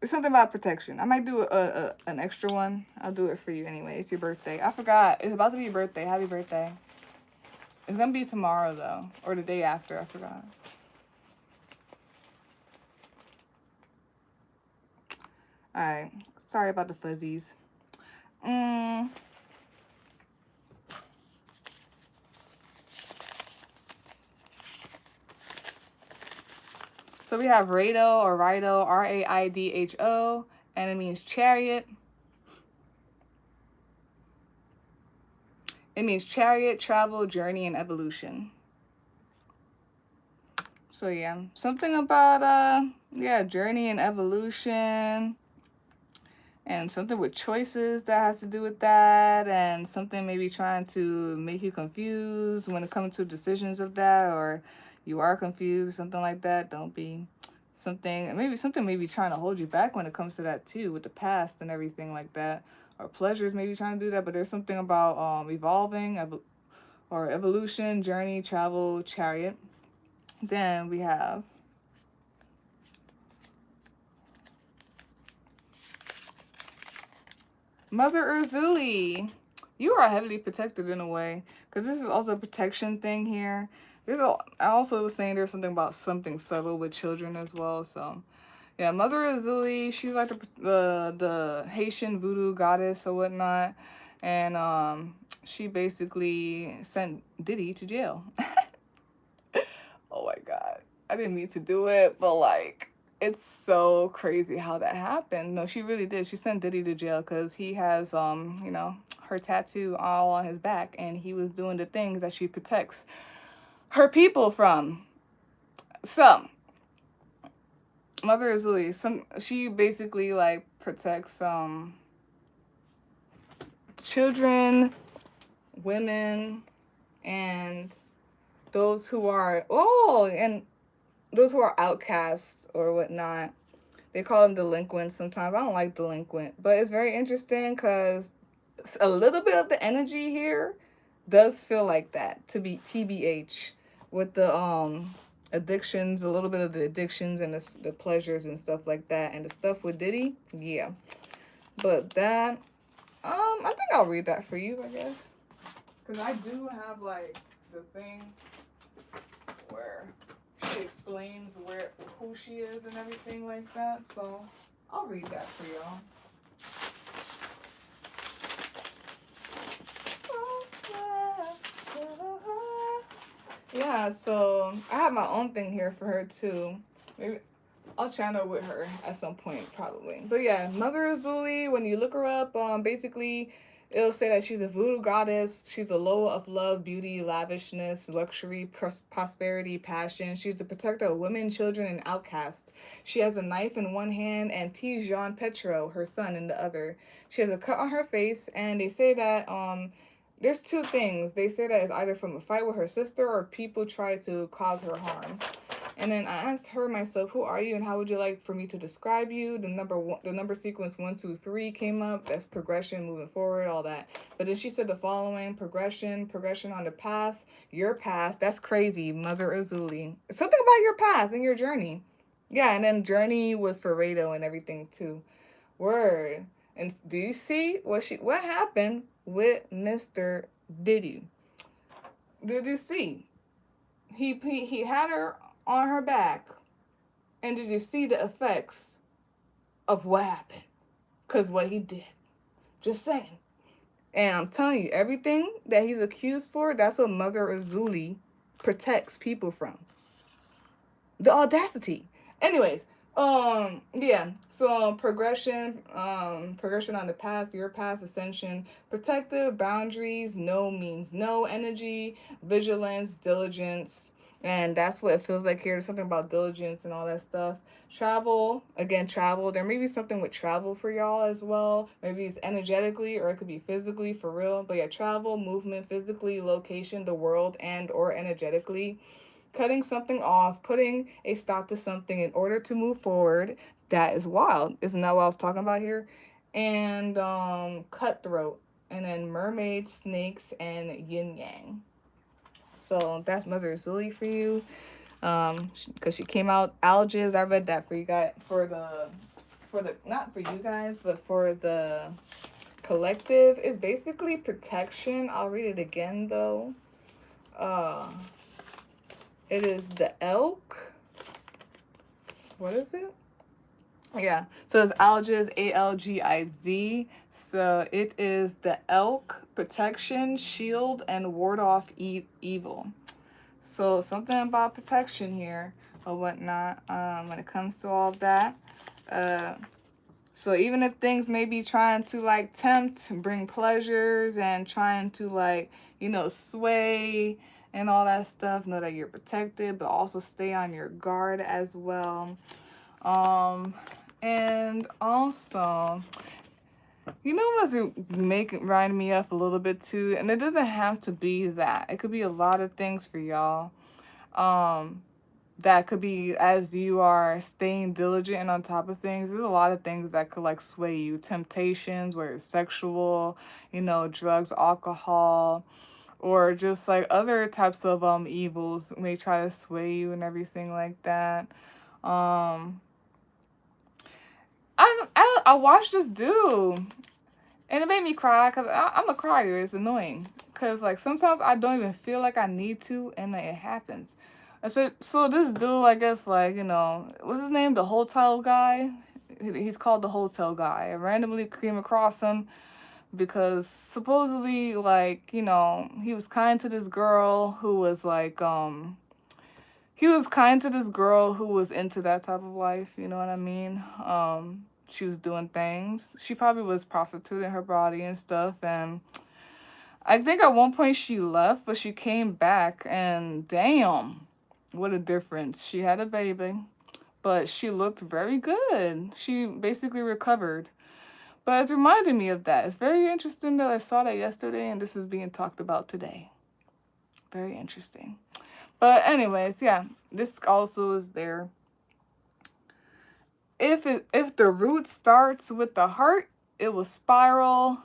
It's something about protection. I might do an extra one. I'll do it for you anyway. It's your birthday. I forgot. It's about to be your birthday. Happy birthday. It's going to be tomorrow, though. Or the day after. I forgot. Alright. Sorry about the fuzzies. So we have Raido or Rido, Raidho, and it means chariot. It means chariot, travel, journey, and evolution. So yeah, something about yeah, journey and evolution, and something with choices that has to do with that, and something maybe trying to make you confused when it comes to decisions of that, or you are confused, something like that. Don't be. Something maybe trying to hold you back when it comes to that too, with the past and everything like that, or pleasures maybe trying to do that. But there's something about evolving or evolution, journey, travel, chariot. Then we have Mother Urzuli. You are heavily protected in a way, because this is also a protection thing here. I also was saying there's something about something subtle with children as well. So yeah, Mother Azuli, she's like the Haitian voodoo goddess or whatnot, and she basically sent Diddy to jail. Oh my God, I didn't mean to do it, but like it's so crazy how that happened. No, she really did. She sent Diddy to jail because he has you know, her tattoo all on his back, and he was doing the things that she protects her people from. So Mother Azuli, she basically like protects children, women, and those who are and those who are outcasts or whatnot. They call them delinquents sometimes. I don't like delinquent, but it's very interesting because a little bit of the energy here does feel like that, to be TBH, with the addictions, a little bit of the addictions and the pleasures and stuff like that, and the stuff with Diddy. Yeah, but that I think I'll read that for you, I guess, because I do have like the thing where she explains who she is and everything like that. So I'll read that for y'all. Yeah, so I have my own thing here for her too. Maybe I'll channel with her at some point, probably. But yeah, Mother Azuli, when you look her up, basically it'll say that she's a voodoo goddess. She's a loa of love, beauty, lavishness, luxury, prosperity, passion. She's a protector of women, children, and outcasts. She has a knife in one hand and T. Jean Petro, her son, in the other. She has a cut on her face, and they say that there's two things. They say that it's either from a fight with her sister or people try to cause her harm. And then I asked her myself, who are you and how would you like for me to describe you? The number sequence 1, 2, 3 came up. That's progression, moving forward, all that. But then she said the following: progression on the path, your path. That's crazy, Mother Azuli. Something about your path and your journey. Yeah, and then journey was for Rado and everything too. Word. And do you see what happened with Mr. Diddy? Did you see? He had her on her back. And did you see the effects of what happened? Because what he did. Just saying. And I'm telling you, everything that he's accused for, that's what Mother Azuli protects people from. The audacity. Anyways, yeah. So progression on the path, your path, ascension, protective boundaries, no means no energy, vigilance, diligence. And that's what it feels like here. There's something about diligence and all that stuff. Travel, again, travel. There may be something with travel for y'all as well. Maybe it's energetically or it could be physically for real. But yeah, travel, movement, physically, location, the world, and or energetically. Cutting something off, putting a stop to something in order to move forward. That is wild. Isn't that what I was talking about here? And cutthroat. And then mermaids, snakes, and yin yang. So that's Mother Azuli for you. Because she came out alges. I read that for you guys, for the not for you guys, but for the collective. It's basically protection. I'll read it again though. It is the elk. What is it? Yeah. So it's algiz, ALGIZ. So it is the elk, protection, shield, and ward off evil. So something about protection here or whatnot when it comes to all of that. So even if things may be trying to like tempt, bring pleasures and trying to like, you know, sway and all that stuff, know that you're protected, but also stay on your guard as well. And also, you know what's remind me up a little bit too, and it doesn't have to be that. It could be a lot of things for y'all. That could be as you are staying diligent and on top of things. There's a lot of things that could like sway you. Temptations, where it's sexual, you know, drugs, alcohol, or just like other types of evils may try to sway you and everything like that. I watched this dude and it made me cry because I'm a crier. It's annoying because like sometimes I don't even feel like I need to, and then it happens. So this dude, I guess, like, you know, what's his name? The hotel guy. He's called the hotel guy. I randomly came across him because supposedly, like, you know, he was kind to this girl who was like he was kind to this girl who was into that type of life. You know what I mean? She was doing things. She probably was prostituting her body and stuff, and I think at one point she left, but she came back, and damn, what a difference. She had a baby, but she looked very good. She basically recovered. But it's reminded me of that. It's very interesting that I saw that yesterday, and this is being talked about today. Very interesting. But anyways, yeah, this also is there. If the root starts with the heart, it will spiral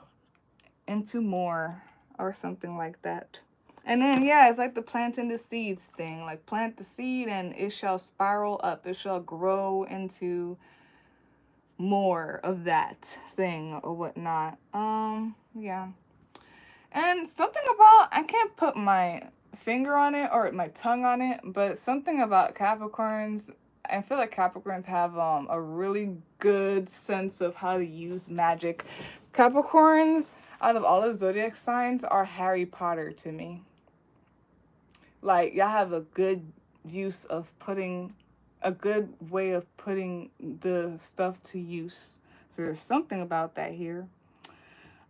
into more or something like that. And then yeah, it's like the planting the seeds thing. Like plant the seed and it shall spiral up. It shall grow into more of that thing or whatnot. Yeah. And something about, I can't put my finger on it or my tongue on it, but something about Capricorns, I feel like Capricorns have a really good sense of how to use magic. Capricorns, out of all the zodiac signs, are Harry Potter to me. Like, y'all have a good use of putting, a good way of putting the stuff to use. So there's something about that here.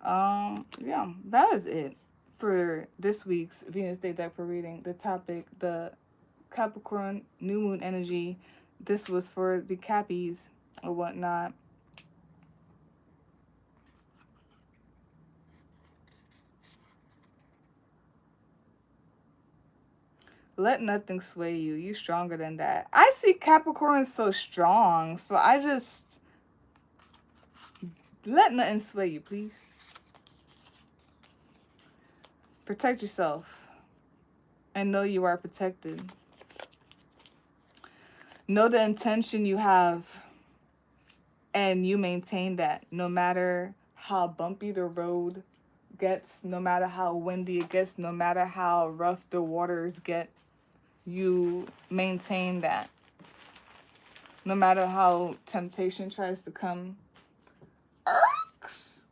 Yeah, that is it for this week's Venus Day deck for reading. The topic, the Capricorn new moon energy. This was for the Cappies or whatnot. Let nothing sway you. You stronger than that. I see Capricorn so strong. So I just let nothing sway you, please. Protect yourself and know you are protected. Know the intention you have and you maintain that no matter how bumpy the road gets, no matter how windy it gets, no matter how rough the waters get, you maintain that. No matter how temptation tries to come. Irks.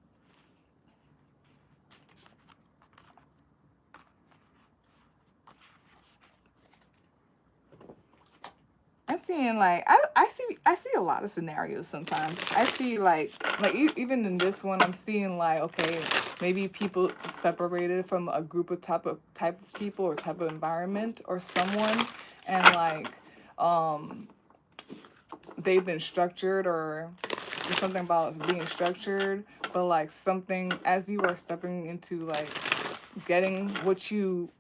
I'm seeing like I see a lot of scenarios sometimes. I see like even in this one I'm seeing like, okay, maybe people separated from a group of type of people or type of environment or someone, and like they've been structured, or there's something about being structured, but like something as you are stepping into like getting what you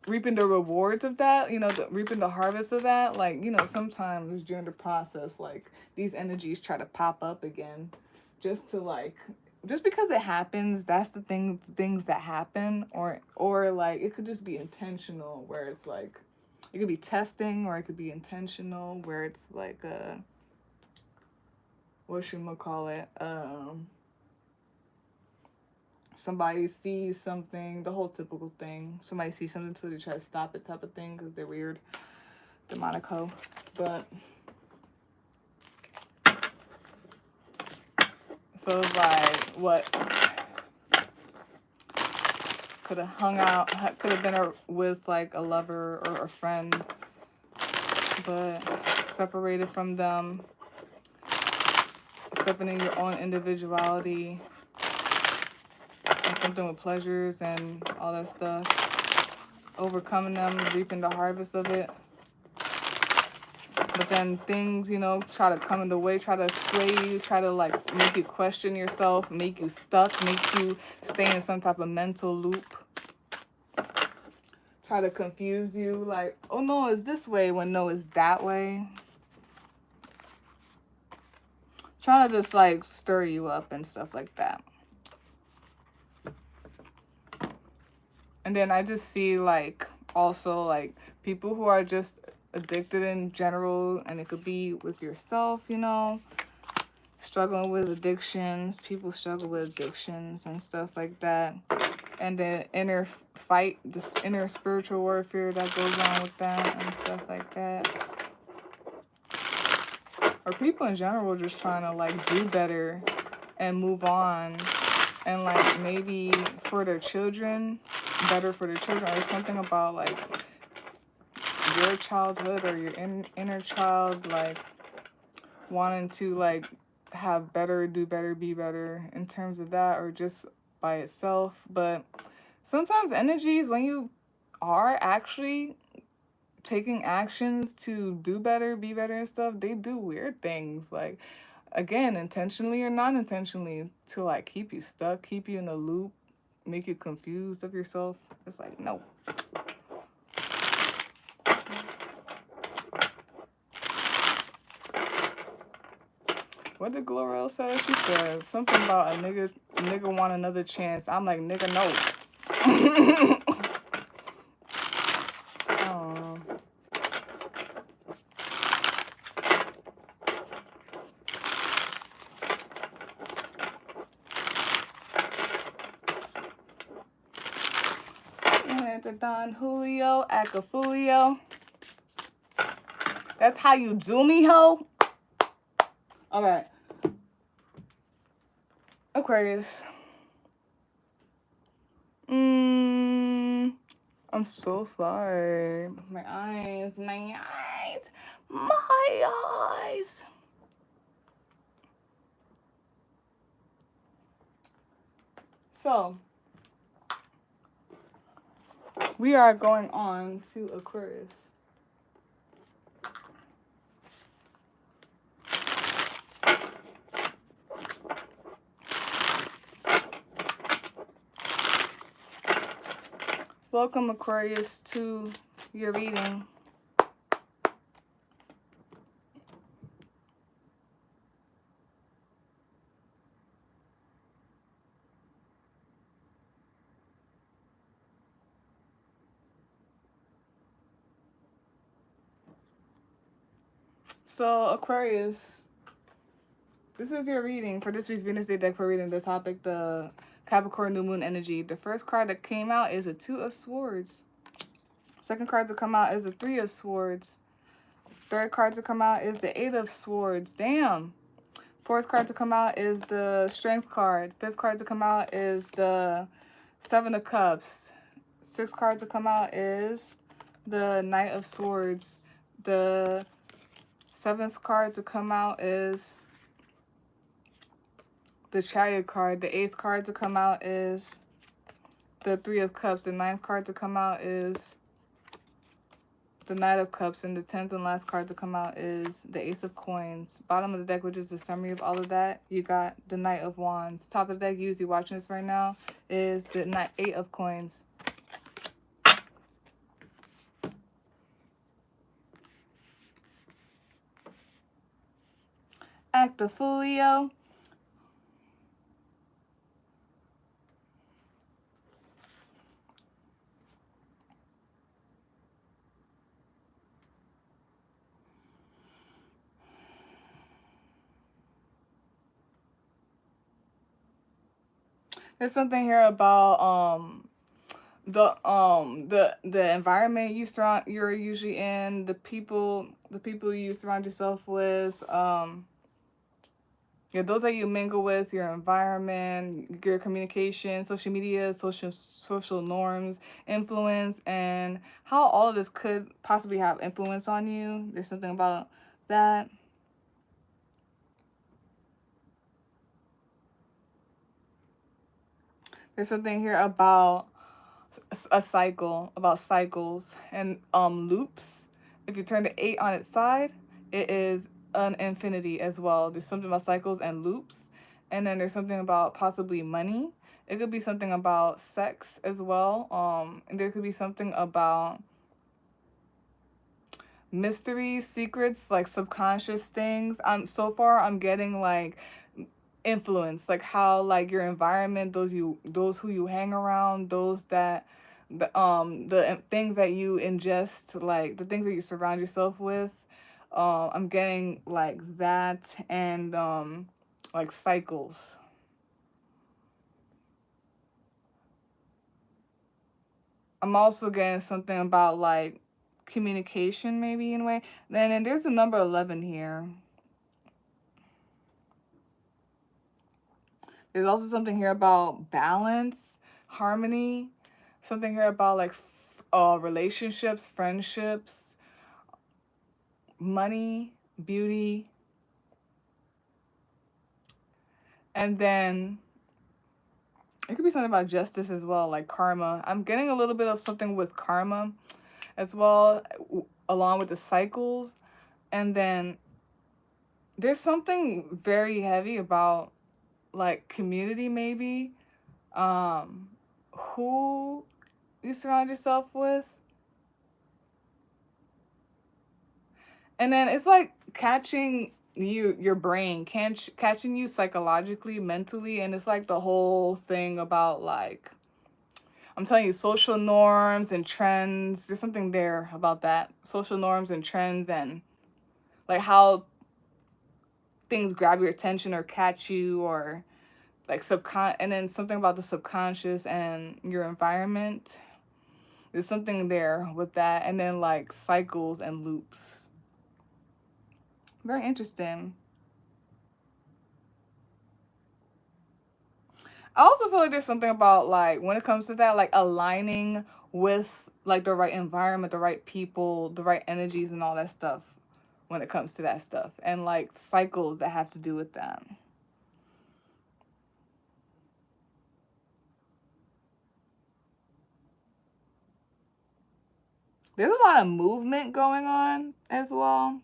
reaping the rewards of that, you know, reaping the harvest of that, like, you know, sometimes during the process, like these energies try to pop up again, just to like, just because it happens, that's the things that happen, or like it could just be intentional, where it's like it could be testing, or it could be intentional, where it's like what should we call it, somebody sees something, the whole typical thing. Somebody sees something, so they try to stop it type of thing because they're weird, demonico. But so it's like, what could have hung out, could have been with like a lover or a friend, but separated from them, stepping in your own individuality, and something with pleasures and all that stuff, overcoming them, reaping the harvest of it. But then things, you know, try to come in the way, try to sway you, try to like make you question yourself, make you stuck, make you stay in some type of mental loop. Try to confuse you, like, oh no, it's this way, when no, it's that way. Trying to just like stir you up and stuff like that. And then I just see like also like people who are just addicted in general, and it could be with yourself, you know, struggling with addictions. People struggle with addictions and stuff like that. And the inner fight, this inner spiritual warfare that goes on with that and stuff like that. Or people in general just trying to like do better and move on, and like maybe for their children, better for their children, or something about like your childhood or your inner child, like wanting to like have better, do better, be better in terms of that, or just by itself. But sometimes energies, when you are actually taking actions to do better, be better and stuff, they do weird things, like, again, intentionally or not intentionally, to like keep you stuck, keep you in a loop, make you confused of yourself. It's like, no. What did Glorel say? She said something about a nigga want another chance. I'm like, nigga, no. I don't know. The Don Julio, Acafulio. That's how you do me, ho. All right. Aquarius. I'm so sorry. My eyes. So, we are going on to Aquarius. Welcome, Aquarius, to your reading. So, Aquarius, this is your reading for this week's Venus Day deck for reading the topic, the Capricorn New Moon energy. The first card that came out is a Two of Swords. Second card to come out is a Three of Swords. Third card to come out is the Eight of Swords. Damn. Fourth card to come out is the Strength card. Fifth card to come out is the Seven of Cups. Sixth card to come out is the Knight of Swords. The seventh card to come out is the Chariot card. The eighth card to come out is the Three of Cups. The ninth card to come out is the Knight of Cups. And the 10th and last card to come out is the Ace of Coins. Bottom of the deck, which is the summary of all of that, you got the Knight of Wands. Top of the deck, you usually watching this right now, is the Eight of Coins. Act a Foolio. There's something here about the environment you're usually in, the people you surround yourself with, yeah, those that you mingle with, your environment, your communication, social media, social norms, influence, and how all of this could possibly have influence on you. There's something about that. There's something here about a cycle, about cycles and loops. If you turn the 8 on its side, it is an infinity as well. There's something about cycles and loops. And then there's something about possibly money. It could be something about sex as well. And there could be something about mysteries, secrets, like subconscious things. So far I'm getting like influence, like how like your environment, those who you hang around, those that the things that you ingest, like the things that you surround yourself with. I'm getting like that, and like cycles. I'm also getting something about like communication, maybe in a way. And there's a number 11 here. There's also something here about balance, harmony, something here about like relationships, friendships, money, beauty. And then it could be something about justice as well, like karma. I'm getting a little bit of something with karma as well, along with the cycles. And then there's something very heavy about like community, maybe. Who you surround yourself with. And then it's like catching your brain, catching you psychologically, mentally. And it's like the whole thing about like, I'm telling you, social norms and trends. There's something there about that. Social norms and trends, and like how things grab your attention or catch you, or like and then something about the subconscious and your environment. There's something there with that. And then like cycles and loops. Very interesting. I also feel like there's something about like when it comes to that, like aligning with like the right environment, the right people, the right energies and all that stuff when it comes to that stuff, and like cycles that have to do with that. There's a lot of movement going on as well.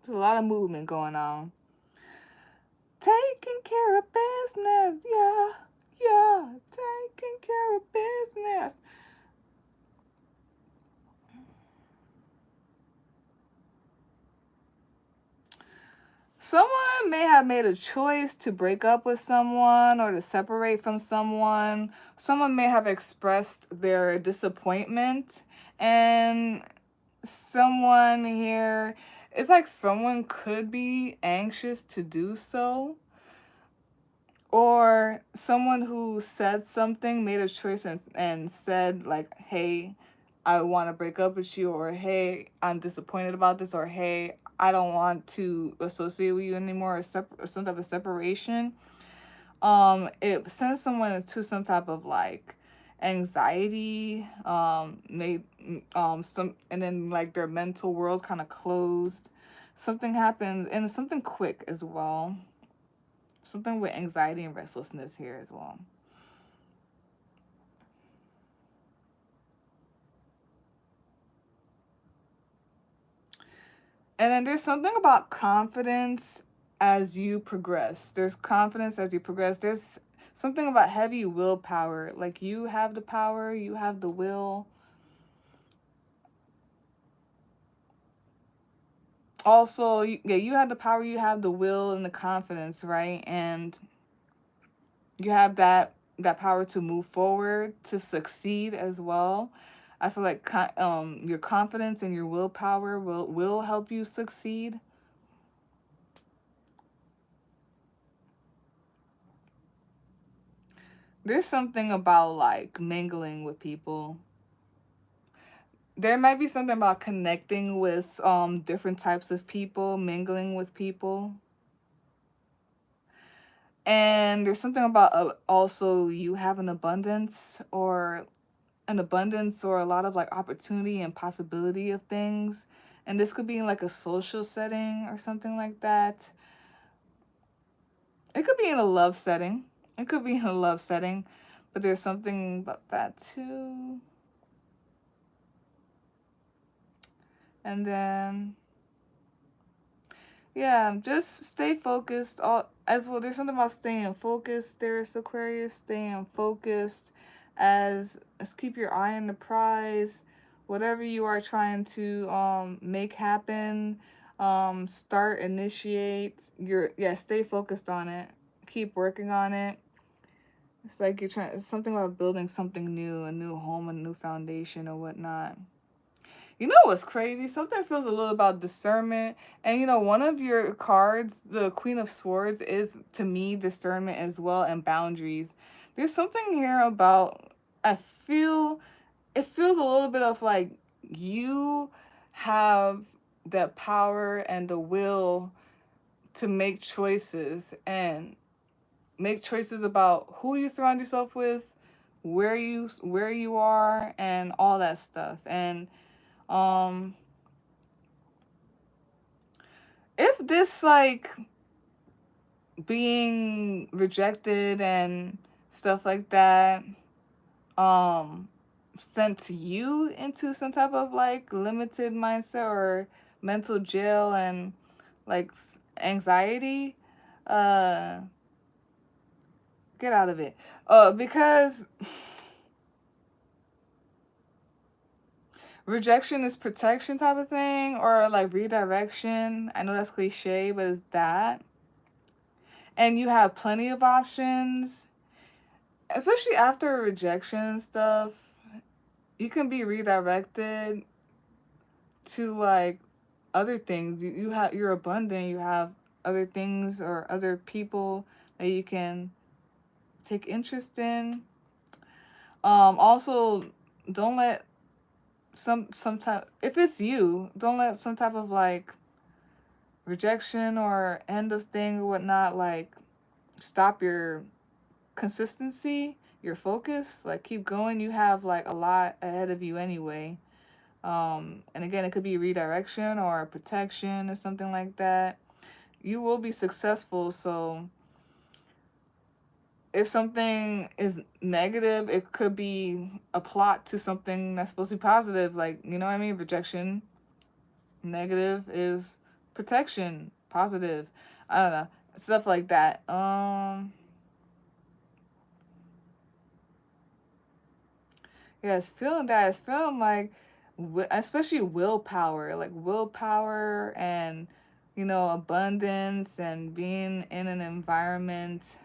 There's a lot of movement going on. Taking care of business, yeah, yeah, taking care of business. Someone may have made a choice to break up with someone or to separate from someone. Someone may have expressed their disappointment, and someone here, it's like someone could be anxious to do so, or someone who said something, made a choice, and said like, hey, I want to break up with you, or hey, I'm disappointed about this, or hey, I don't want to associate with you anymore, or some type of separation. It sends someone into some type of like anxiety, made some, and then like their mental world kind of closed. Something happens, and it's something quick as well. Something with anxiety and restlessness here as well. And then there's something about confidence as you progress. There's confidence as you progress. There's something about heavy willpower. Like you have the power, you have the will. Also, yeah, you have the power, you have the will and the confidence, right? And you have that power to move forward, to succeed as well. I feel like your confidence and your willpower will help you succeed. There's something about like mingling with people. There might be something about connecting with different types of people, mingling with people. And there's something about also you have an abundance or a lot of like opportunity and possibility of things. And this could be in like a social setting or something like that. It could be in a love setting. It could be in a love setting, but there's something about that too. And then yeah, just stay focused. All as well. There's something about staying focused. There's Aquarius, staying focused, as keep your eye on the prize. Whatever you are trying to make happen, start, initiate. Stay focused on it. Keep working on it. It's like you're trying. It's something about building something new, a new home, a new foundation, or whatnot. You know what's crazy? Something feels a little about discernment. And you know, one of your cards, the Queen of Swords, is to me discernment as well, and boundaries. There's something here about, I feel, it feels a little bit of like you have the power and the will to make choices, and make choices about who you surround yourself with, where you are, and all that stuff. And um if this like being rejected and stuff like that um sent you into some type of like limited mindset or mental jail and like anxiety, uh get out of it. Because rejection is protection type of thing, or like redirection. I know that's cliche, but it's that. And you have plenty of options, especially after rejection and stuff. You can be redirected to like other things. You're abundant. You have other things or other people that you can take interest in. Also, don't let some type, if it's you, don't let some type of like rejection or end of thing or whatnot like stop your consistency, your focus. Like keep going. You have like a lot ahead of you anyway. And again, it could be redirection or protection or something like that. You will be successful. So if something is negative, it could be a plot to something that's supposed to be positive. Like, you know what I mean? Rejection, negative is protection, positive. I don't know. Stuff like that. Yeah, it's feeling that. It's feeling like, especially willpower, like willpower and you know, abundance and being in an environment,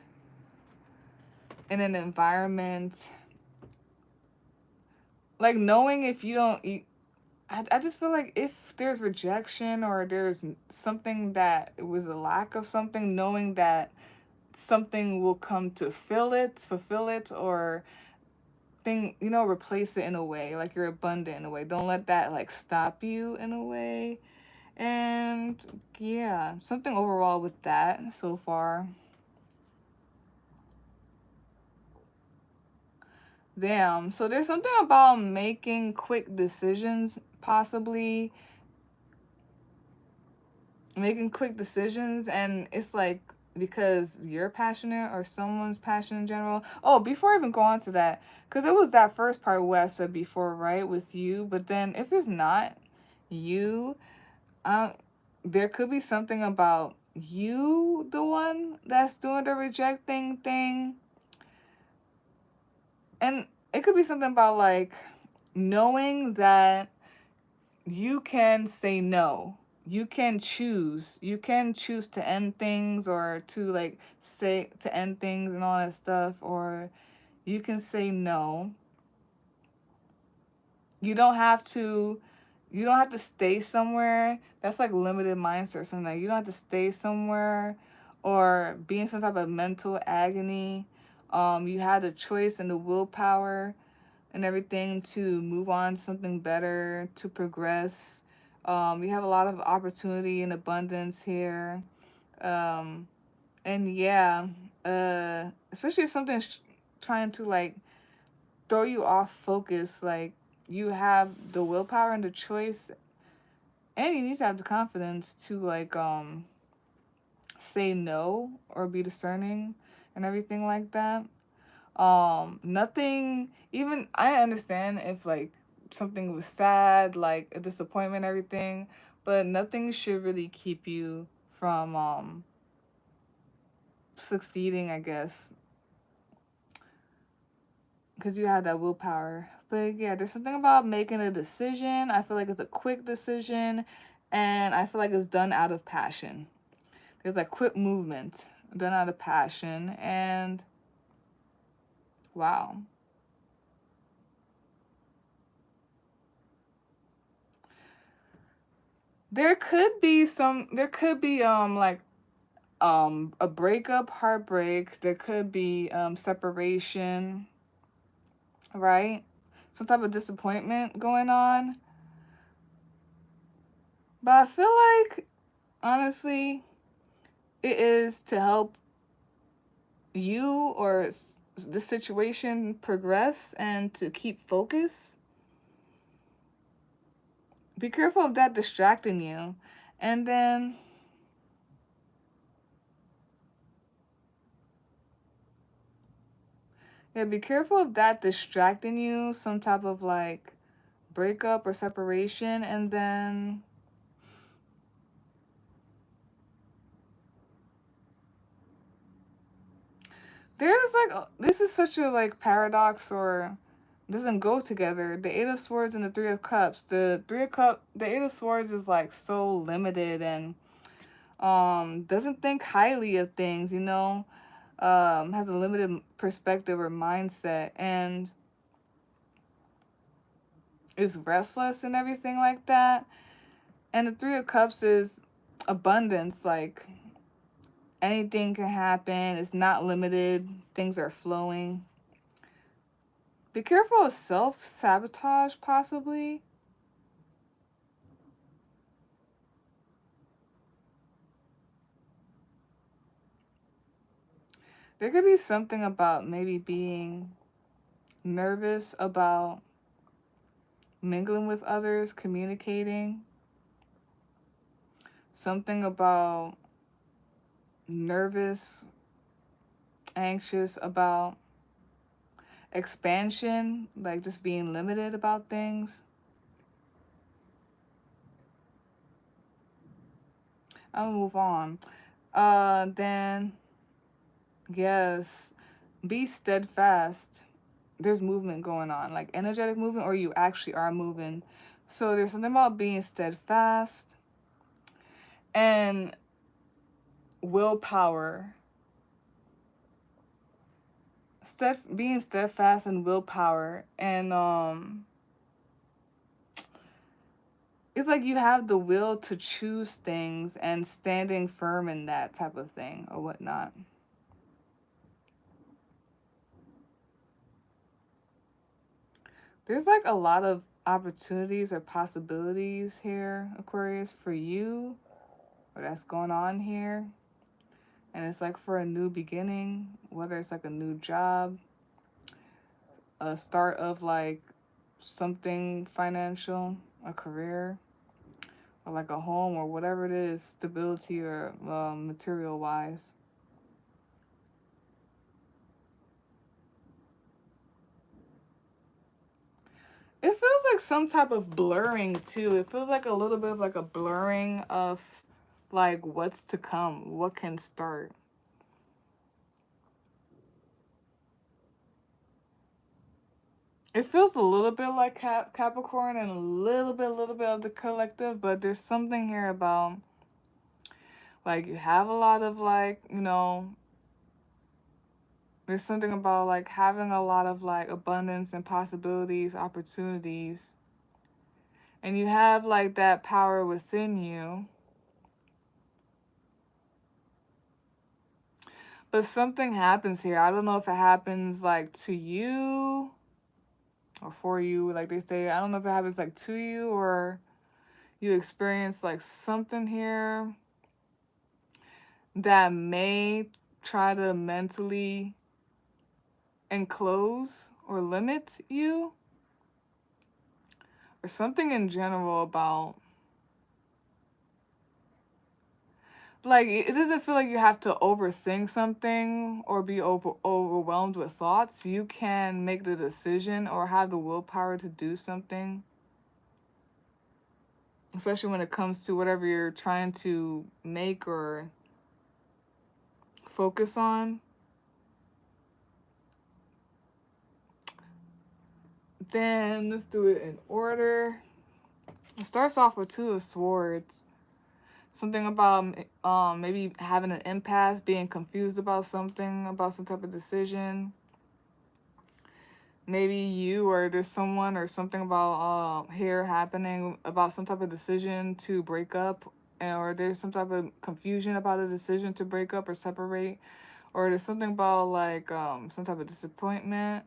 in an environment like knowing if you don't eat. I just feel like if there's rejection or there's something that it was a lack of something, knowing that something will come to fulfill it, or thing, you know, replace it in a way, like you're abundant in a way. Don't let that like stop you in a way. And yeah, something overall with that so far. Damn. So there's something about making quick decisions, possibly making quick decisions, and it's like because you're passionate or someone's passionate in general. Oh, before I even go on to that, because it was that first part what I said before, right, with you. But then if it's not you, uh, there could be something about you, the one that's doing the rejecting thing, and it could be something about like knowing that you can say no. You can choose. You can choose to end things, or to like say to end things and all that stuff, or you can say no. You don't have to you don't have to stay somewhere. That's like limited mindset or something. Like you don't have to stay somewhere or be in some type of mental agony. You had the choice and the willpower and everything to move on to something better, to progress. You have a lot of opportunity and abundance here. Um, and yeah, especially if something's trying to like throw you off focus, like you have the willpower and the choice, and you need to have the confidence to like say no or be discerning and everything like that. Nothing, even I understand if like something was sad, like a disappointment, everything, but nothing should really keep you from succeeding, I guess, because you have that willpower. But yeah, there's something about making a decision. I feel like it's a quick decision, and I feel like it's done out of passion. There's like quick movement done out of passion, and wow. There could be like a breakup, heartbreak. There could be separation, right? Some type of disappointment going on. But I feel like honestly it is to help you or the situation progress and to keep focus. Be careful of that distracting you. And then yeah, be careful of that distracting you, some type of like breakup or separation. And then there's like this is such a like paradox, or doesn't go together. The Eight of Swords and the Three of Cups. The Eight of Swords is like so limited and doesn't think highly of things, you know. Has a limited perspective or mindset, and is restless and everything like that. And the Three of Cups is abundance, like anything can happen. It's not limited. Things are flowing. Be careful of self-sabotage, possibly. There could be something about maybe being nervous about mingling with others, communicating. Something about nervous, anxious about expansion, like just being limited about things. I'll move on. Then yes, be steadfast. There's movement going on, like energetic movement, or you actually are moving. So there's something about being steadfast. and willpower. Being steadfast and willpower, and it's like you have the will to choose things and standing firm in that type of thing or whatnot. There's like a lot of opportunities or possibilities here, Aquarius, for you, or that's going on here. And it's like for a new beginning, whether it's like a new job, a start of like something financial, a career, or like a home, or whatever it is, stability or material wise. It feels like some type of blurring too. It feels like a little bit of like a blurring of like what's to come, what can start. It feels a little bit like Capricorn and a little bit of the collective, but there's something here about like you have a lot of like, you know, there's something about like having a lot of like abundance and possibilities, opportunities. And you have like that power within you. But something happens here. I don't know if it happens like to you or for you, like they say. I don't know if it happens like to you or you experience like something here that may try to mentally enclose or limit you, or something in general about like it doesn't feel like you have to overthink something or be overwhelmed with thoughts. You can make the decision or have the willpower to do something, especially when it comes to whatever you're trying to make or focus on. Then let's do it in order. It starts off with Two of Swords. Something about maybe having an impasse, being confused about something, about some type of decision. Maybe you or there's someone or something about here happening about some type of decision to break up, or there's some type of confusion about a decision to break up or separate, or there's something about like some type of disappointment.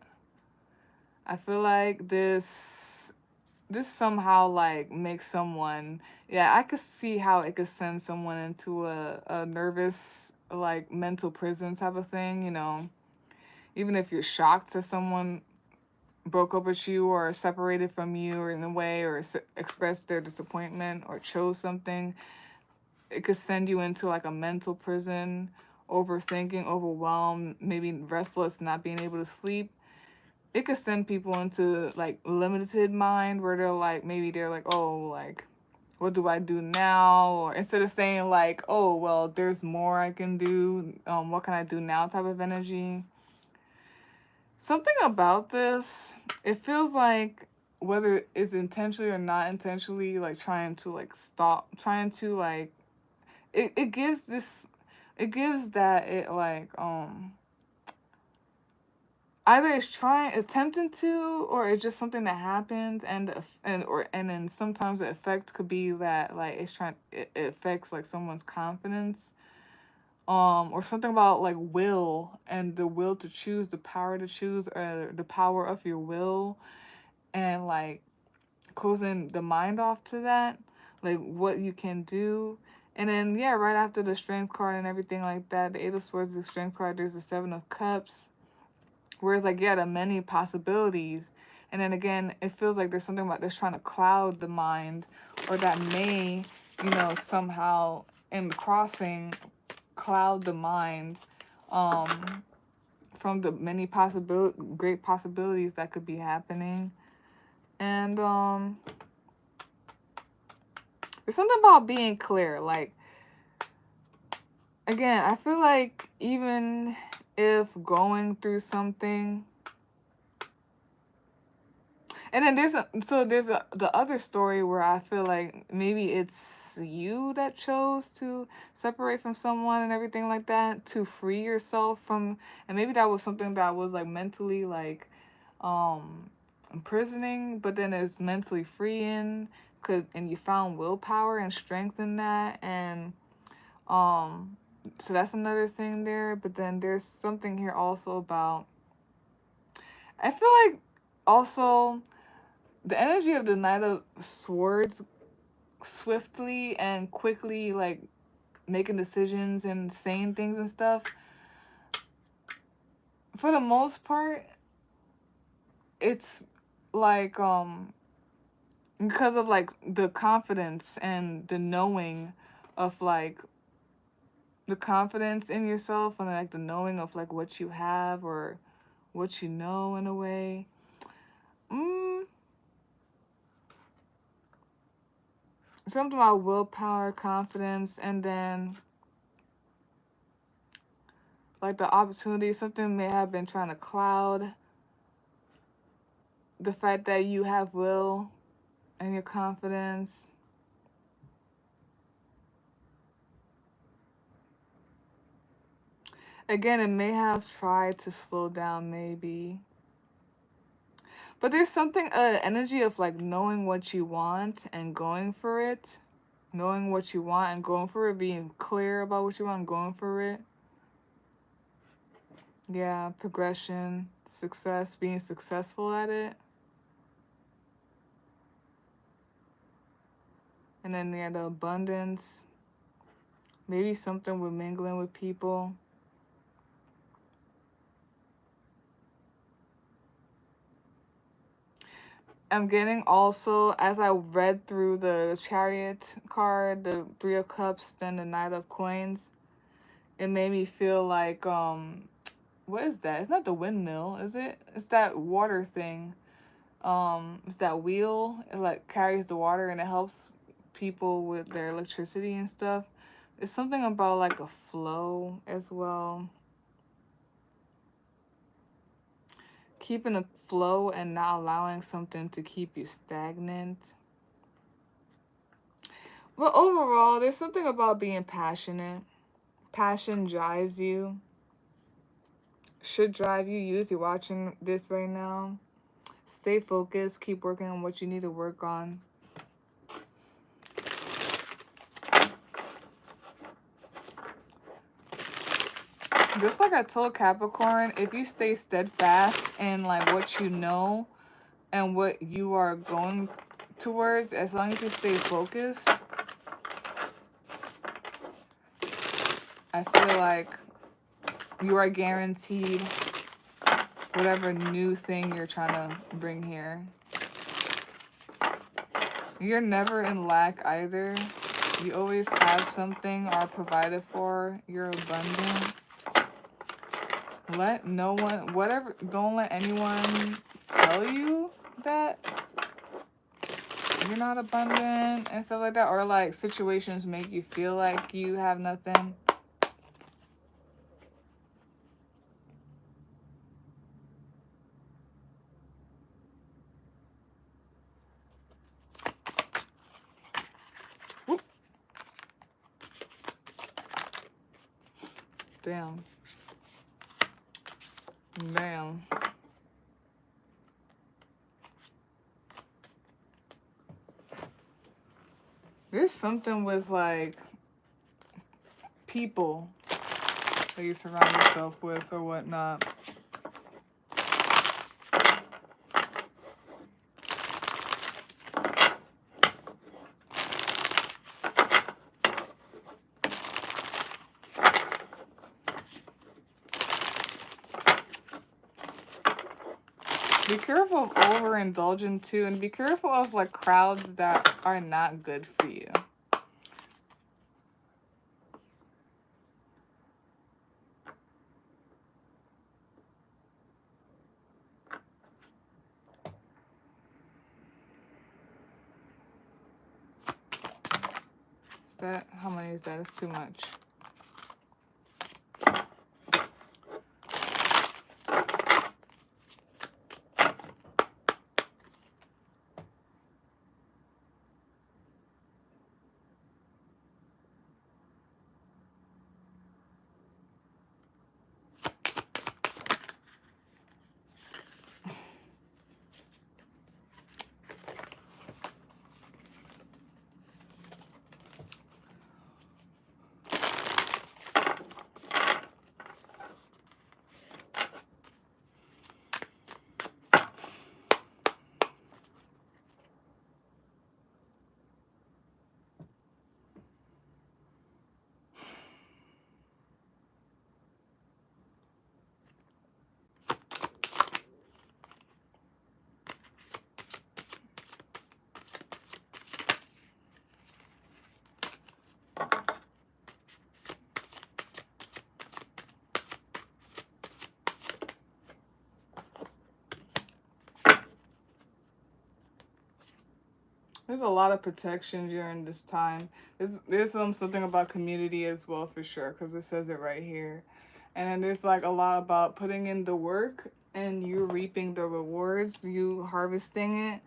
I feel like this somehow like makes someone, yeah, I could see how it could send someone into a nervous like mental prison type of thing, you know. Even if you're shocked that someone broke up with you or separated from you or in a way or expressed their disappointment or chose something, it could send you into like a mental prison, overthinking, overwhelmed, maybe restless, not being able to sleep. It could send people into like limited mind where they're like, maybe they're like, oh, like what do I do now? Or instead of saying like, oh, well, there's more I can do, what can I do now type of energy. Something about this, it feels like whether it's intentionally or not intentionally, like trying to like stop, trying to like, it gives this, it gives that it like, either it's trying, attempting to, or it's just something that happens, and then sometimes the effect could be that like it's trying, it affects like someone's confidence, or something about like will and the will to choose, the power to choose, or the power of your will, and like closing the mind off to that, like what you can do. And then yeah, right after the Strength card and everything like that, the Eight of Swords, the Strength card, there's the Seven of Cups. Whereas like yeah, the many possibilities. And then again, it feels like there's something about this trying to cloud the mind, or that may, you know, somehow in the crossing cloud the mind, um, from the many great possibilities that could be happening. And there's something about being clear. Like again, I feel like even if going through something, And then the other story where I feel like maybe it's you that chose to separate from someone and everything like that to free yourself from, and maybe that was something that was like mentally like imprisoning, but then it's mentally freeing, and you found willpower and strength in that. And so that's another thing there. But then there's something here also about, I feel like also the energy of the Knight of Swords, swiftly and quickly like making decisions and saying things and stuff, for the most part it's like because of like the confidence and the knowing of like the confidence in yourself, and like the knowing of like what you have or what you know in a way. Something about willpower, confidence, and then like the opportunity, something may have been trying to cloud the fact that you have will and your confidence. Again, it may have tried to slow down maybe. But there's something, energy of like knowing what you want and going for it. Knowing what you want and going for it, being clear about what you want and going for it. Yeah, progression, success, being successful at it. And then yeah, the abundance. Maybe something with mingling with people. I'm getting also, as I read through the Chariot card, the Three of Cups, then the Knight of Coins, it made me feel like, what is that? It's not the windmill, is it? It's that water thing. It's that wheel. It like carries the water and it helps people with their electricity and stuff. It's something about like a flow as well. Keeping a flow and not allowing something to keep you stagnant. But overall, there's something about being passionate. Passion drives you. Should drive you. You as you're watching this right now. Stay focused. Keep working on what you need to work on. Just like I told Capricorn, if you stay steadfast in like what you know and what you are going towards, as long as you stay focused, I feel like you are guaranteed whatever new thing you're trying to bring here. You're never in lack either. You always have something or provided for. You're abundant. Let no one, whatever, don't let anyone tell you that you're not abundant and stuff like that. Or like situations make you feel like you have nothing. Whoop. Damn. Damn. There's something with like people that you surround yourself with or whatnot. Be careful of overindulging too, and be careful of like crowds that are not good for you. Is that, how many is that? It's too much. There's a lot of protection during this time. There's something about community as well for sure, because it says it right here. And then there's like a lot about putting in the work and you reaping the rewards, you harvesting it.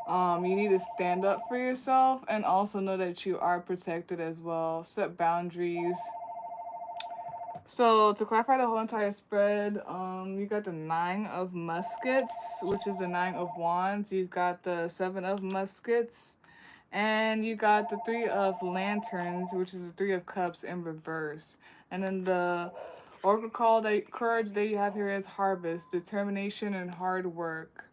You need to stand up for yourself and also know that you are protected as well. Set boundaries. So to clarify the whole entire spread, you got the Nine of Muskets, which is the Nine of Wands. You've got the Seven of Muskets, and you got the Three of Lanterns, which is the Three of Cups in reverse. And then the Oracle call that courage that you have here is harvest, determination, and hard work.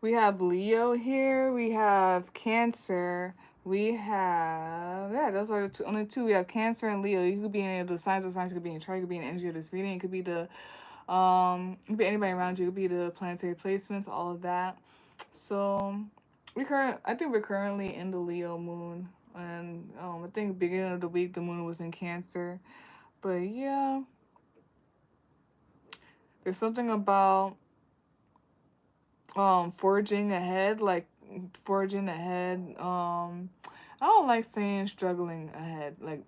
We have Leo here. We have Cancer. We have, yeah, those are the only two. We have Cancer and Leo. You could be in the signs of signs. Could be in chart. You could be in energy of this reading. It could be the it could be anybody around you. It could be the planetary placements. All of that. So I think we're currently in the Leo moon, and I think beginning of the week the moon was in Cancer. But yeah, there's something about forging ahead, like forging ahead. I don't like saying struggling ahead, like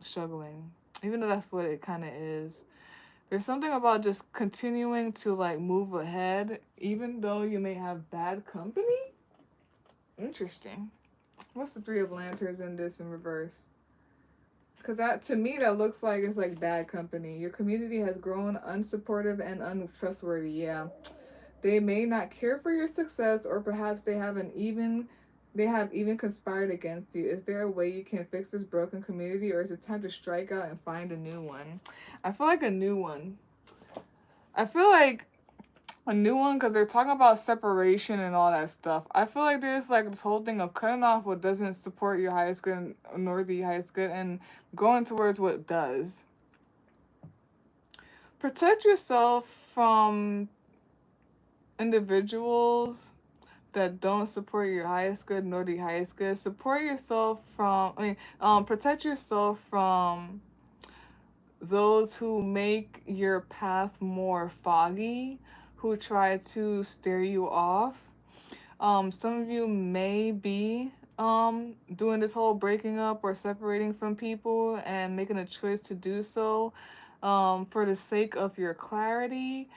struggling, even though that's what it kind of is. There's something about just continuing to like move ahead even though you may have bad company. Interesting. What's the Three of Lanterns in this in reverse? Because that, to me, that looks like it's like bad company. Your community has grown unsupportive and untrustworthy. Yeah, they may not care for your success, or perhaps they have even conspired against you. Is there a way you can fix this broken community, or is it time to strike out and find a new one? I feel like a new one. I feel like a new one because they're talking about separation and all that stuff. I feel like there's like this whole thing of cutting off what doesn't support your highest good nor the highest good and going towards what does. Protect yourself from individuals that don't support your highest good nor the highest good. Support yourself from, protect yourself from those who make your path more foggy, who try to steer you off. Some of you may be doing this whole breaking up or separating from people and making a choice to do so for the sake of your clarity,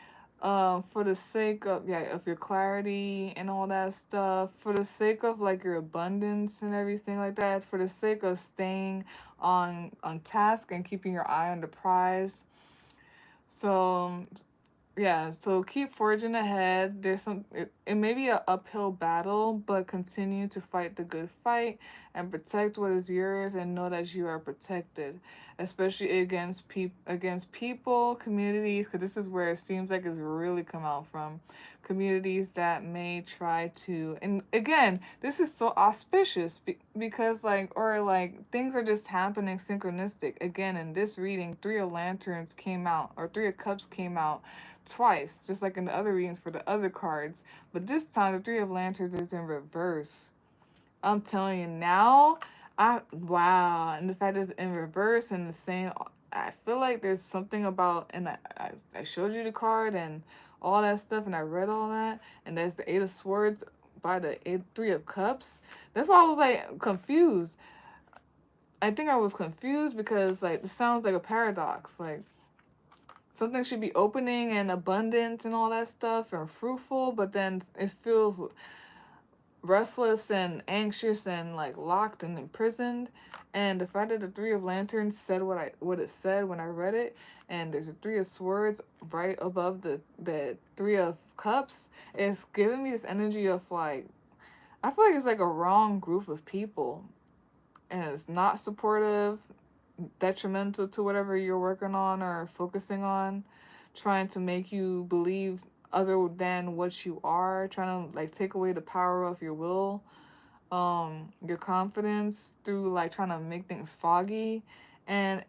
for the sake of of your clarity and all that stuff, for the sake of like your abundance and everything like that, for the sake of staying on task and keeping your eye on the prize. So yeah, so keep forging ahead. It may be an uphill battle, but continue to fight the good fight and protect what is yours and know that you are protected, especially against people, communities, because this is where it seems like it's really come out from. Communities that may try to, and again, this is so auspicious because like things are just happening synchronistic. Again, in this reading, Three of Lanterns came out, or Three of Cups came out twice, just like in the other readings for the other cards. But this time, the Three of Lanterns is in reverse. I'm telling you now, wow, and the fact that it's in reverse and the same. I feel like there's something about, and I showed you the card and all that stuff, and I read all that, and there's the Eight of Swords by the Three of Cups. That's why I was like confused. I think I was confused because like it sounds like a paradox, like something should be opening and abundant and all that stuff and fruitful, but then it feels restless and anxious and like locked and imprisoned. And the fact that the Three of Lanterns said what it said when I read it, and there's a Three of Swords right above the Three of Cups, is giving me this energy of like, I feel like it's like a wrong group of people and it's not supportive, detrimental to whatever you're working on or focusing on, trying to make you believe other than what you are, trying to like take away the power of your will, your confidence through like trying to make things foggy. And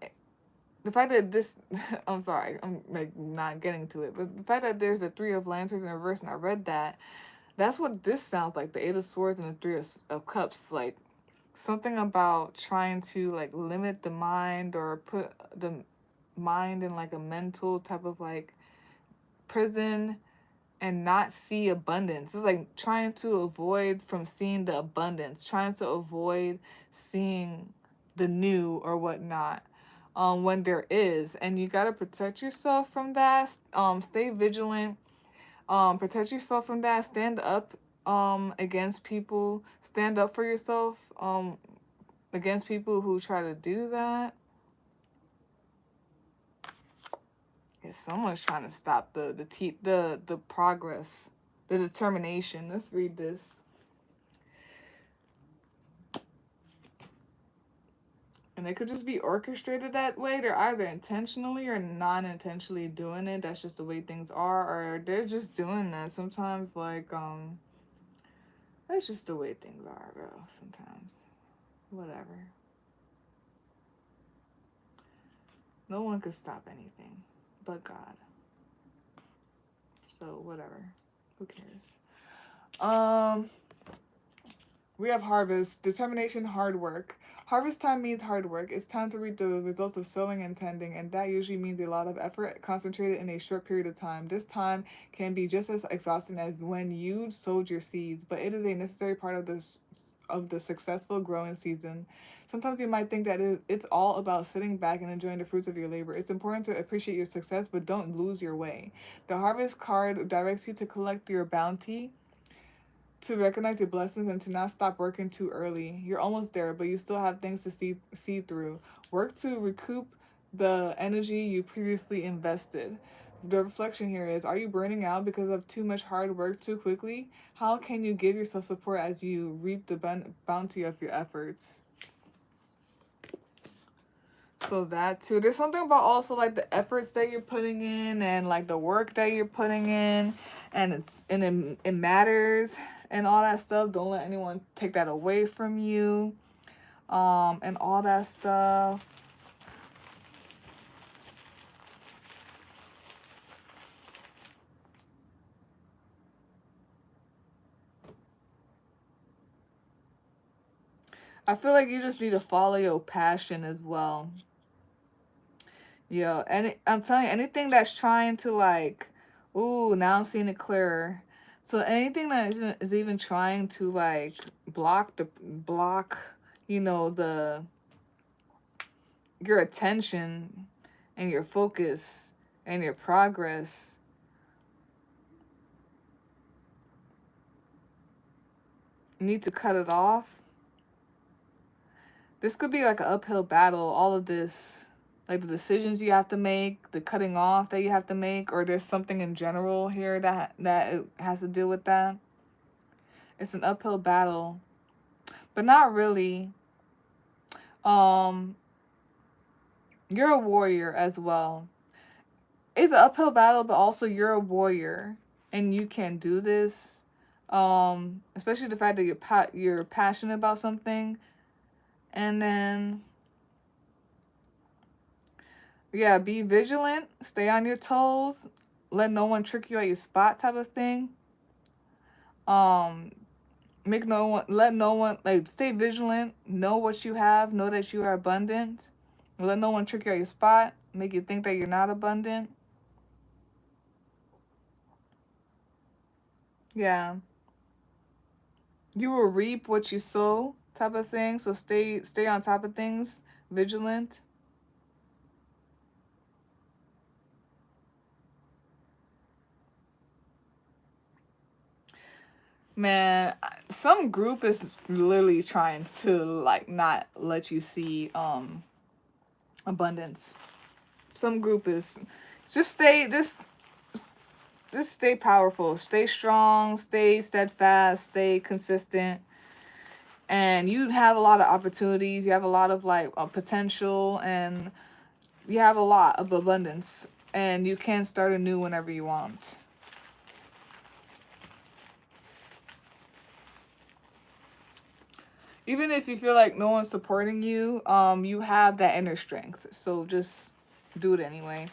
the fact that this I'm sorry, I'm like not getting to it, but the fact that there's a Three of Lanterns in reverse and I read that, that's what this sounds like, the Eight of Swords and the Three of Cups, like something about trying to like limit the mind or put the mind in like a mental type of like prison and not see abundance. It's like trying to avoid from seeing the abundance, trying to avoid seeing the new or whatnot, when there is. And you got to protect yourself from that. Stay vigilant. Protect yourself from that. Stand up against people. Stand up for yourself against people who try to do that. Yeah, someone's trying to stop the progress, the determination. Let's read this. And it could just be orchestrated that way. They're either intentionally or non-intentionally doing it. That's just the way things are, or they're just doing that. Sometimes that's just the way things are, bro. Sometimes. Whatever. No one could stop anything but God. So whatever. Who cares? We have harvest, determination, hard work. Harvest time means hard work. It's time to reap the results of sowing and tending, and that usually means a lot of effort concentrated in a short period of time. This time can be just as exhausting as when you sowed your seeds, but it is a necessary part of the successful growing season. Sometimes you might think that it's all about sitting back and enjoying the fruits of your labor. It's important to appreciate your success, but don't lose your way. The harvest card directs you to collect your bounty, to recognize your blessings, and to not stop working too early. You're almost there, but you still have things to see through. Work to recoup the energy you previously invested. The reflection here is, are you burning out because of too much hard work too quickly? How can you give yourself support as you reap the bounty of your efforts? So that too. There's something about also like the efforts that you're putting in and like the work that you're putting in, and it matters and all that stuff. Don't let anyone take that away from you. And all that stuff. I feel like you just need to follow your passion as well. Yeah, and I'm telling you, anything that's trying to like, ooh, now I'm seeing it clearer. So anything that is even trying to like block, the your attention and your focus and your progress, you need to cut it off. This could be like an uphill battle, all of this. Like the decisions you have to make, the cutting off that you have to make, or there's something in general here that it has to do with that. It's an uphill battle, but not really. Um, you're a warrior as well. It's an uphill battle, but also you're a warrior, and you can do this. Especially the fact that you're passionate about something, and then yeah, be vigilant, stay on your toes, let no one trick you at your spot, type of thing. Um, let no one, like, stay vigilant, know what you have, know that you are abundant. Let no one trick you at your spot, make you think that you're not abundant. Yeah. You will reap what you sow, type of thing. So stay on top of things, vigilant. Man, some group is literally trying to like not let you see abundance. Some group is just stay powerful, stay strong, stay steadfast, stay consistent, and you have a lot of opportunities. You have a lot of like potential, and you have a lot of abundance, and you can start anew whenever you want. Even if you feel like no one's supporting you, you have that inner strength. So just do it anyway.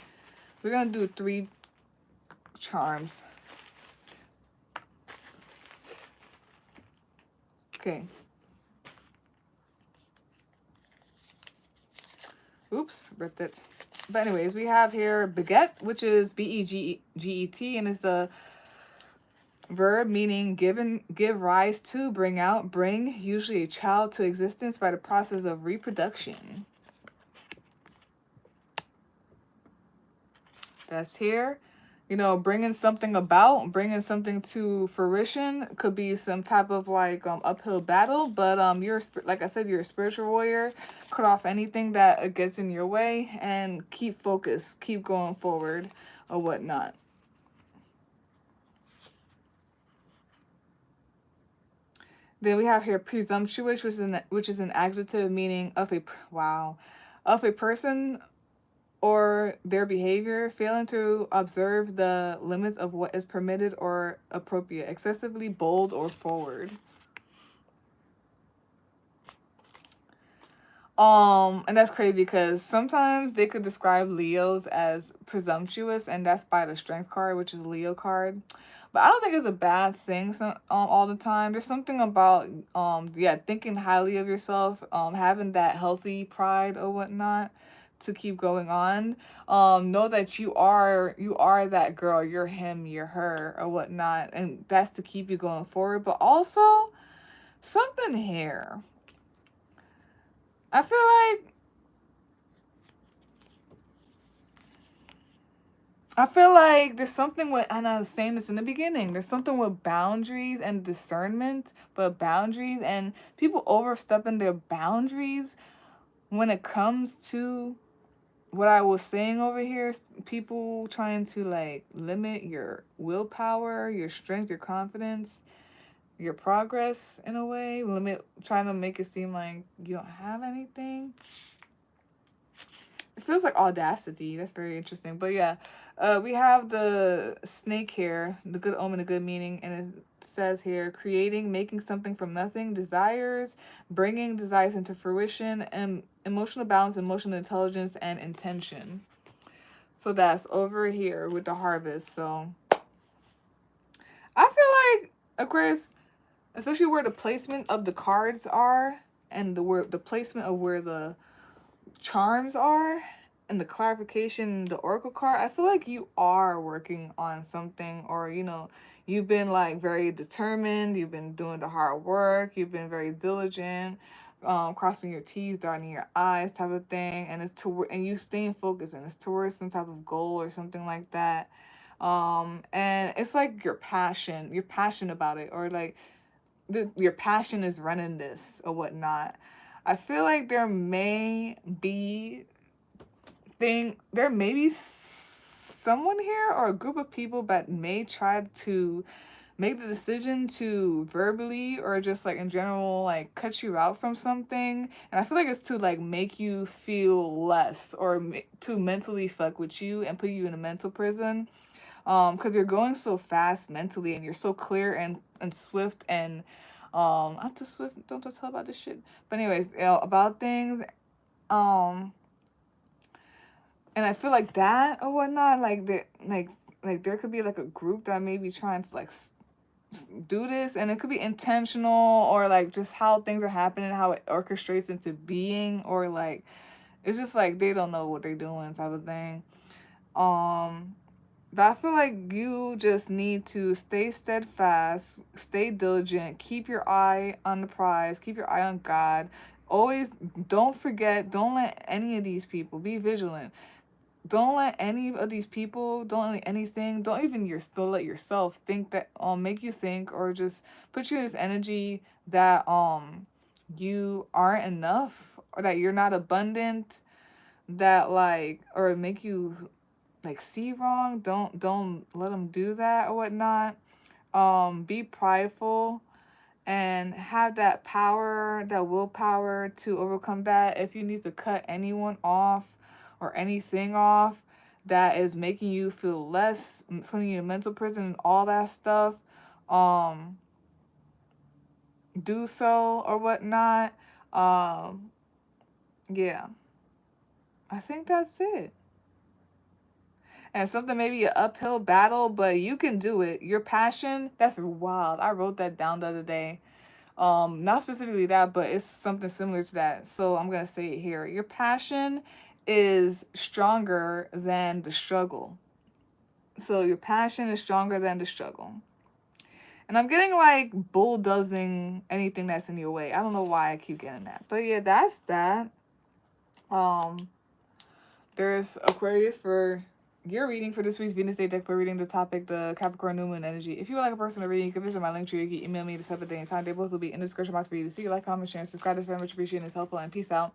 We're gonna do 3 charms. Okay. Oops, ripped it. But anyways, we have here beget, which is Beget, and it's a verb meaning give rise to, bring out, bring, usually a child to existence by the process of reproduction. That's here. You know, bringing something about, bringing something to fruition could be some type of like uphill battle, but you're, like I said, you're a spiritual warrior. Cut off anything that gets in your way and keep focused, keep going forward or whatnot. Then we have here presumptuous, which is an adjective meaning of a of a person or their behavior, failing to observe the limits of what is permitted or appropriate, excessively bold or forward. And that's crazy because sometimes they could describe Leos as presumptuous, and that's by the Strength card, which is a Leo card. But I don't think it's a bad thing all the time. There's something about yeah, thinking highly of yourself, having that healthy pride or whatnot to keep going on. Know that you are that girl, you're him, you're her or whatnot, and that's to keep you going forward. But also something here. I feel like there's something with, and I was saying this in the beginning, there's something with boundaries and discernment, but boundaries and people overstepping their boundaries when it comes to what I was saying over here. People trying to like limit your willpower, your strength, your confidence, your progress in a way, trying to make it seem like you don't have anything. It feels like audacity. That's very interesting. But yeah, we have the snake here, the good omen, the good meaning, and it says here, creating, making something from nothing, desires, bringing desires into fruition, and emotional balance, emotional intelligence, and intention. So that's over here with the harvest. So I feel like Aquarius, especially where the placement of the cards are, and the placement of where the charms are, and the clarification, the oracle card, I feel like you are working on something, or you've been like very determined, you've been doing the hard work, you've been very diligent, crossing your t's, dotting your i's type of thing, and and you staying focused, and it's towards some type of goal or something like that. And it's like you're passionate about it, or like your passion is running this or whatnot. I feel like there may be someone here or a group of people that may try to make the decision to verbally or just like in general like cut you out from something, and I feel like it's to like make you feel less, or to mentally fuck with you and put you in a mental prison, because you're going so fast mentally and you're so clear and swift, and I'm too swift, don't tell about this shit, but anyways, about things, um and I feel like that or whatnot, like there could be like a group that may be trying to like do this, and it could be intentional, or like just how things are happening, how it orchestrates into being, or like it's just like they don't know what they're doing type of thing. um but I feel like you just need to stay steadfast, stay diligent, keep your eye on the prize, keep your eye on God. Always don't forget, don't let any of these people, be vigilant. Don't let any of these people, don't let anything, don't even still let yourself think that make you think, or just put you in this energy that you aren't enough, or that you're not abundant, that like, or make you like see wrong. Don't let them do that or whatnot. Be prideful and have that power, that willpower to overcome that. If you need to cut anyone off or anything off that is making you feel less, putting you in mental prison and all that stuff, um, do so or whatnot. Um, yeah, I think that's it. And something maybe an uphill battle, but you can do it. Your passion, that's wild. I wrote that down the other day. Not specifically that, but it's something similar to that. So I'm gonna say it here. Your passion is stronger than the struggle. So your passion is stronger than the struggle. And I'm getting like bulldozing anything that's in your way. I don't know why I keep getting that. But yeah, that's that. Um, there's Aquarius for your reading for this week's Venus Day deck by reading the topic, the Capricorn New Moon energy. If you would like a personal reading, you can visit my link tree. You can email me to set up a day and time. They both will be in the description box for you to see. Like, comment, share, and subscribe. It's very much appreciated. It's helpful, and peace out.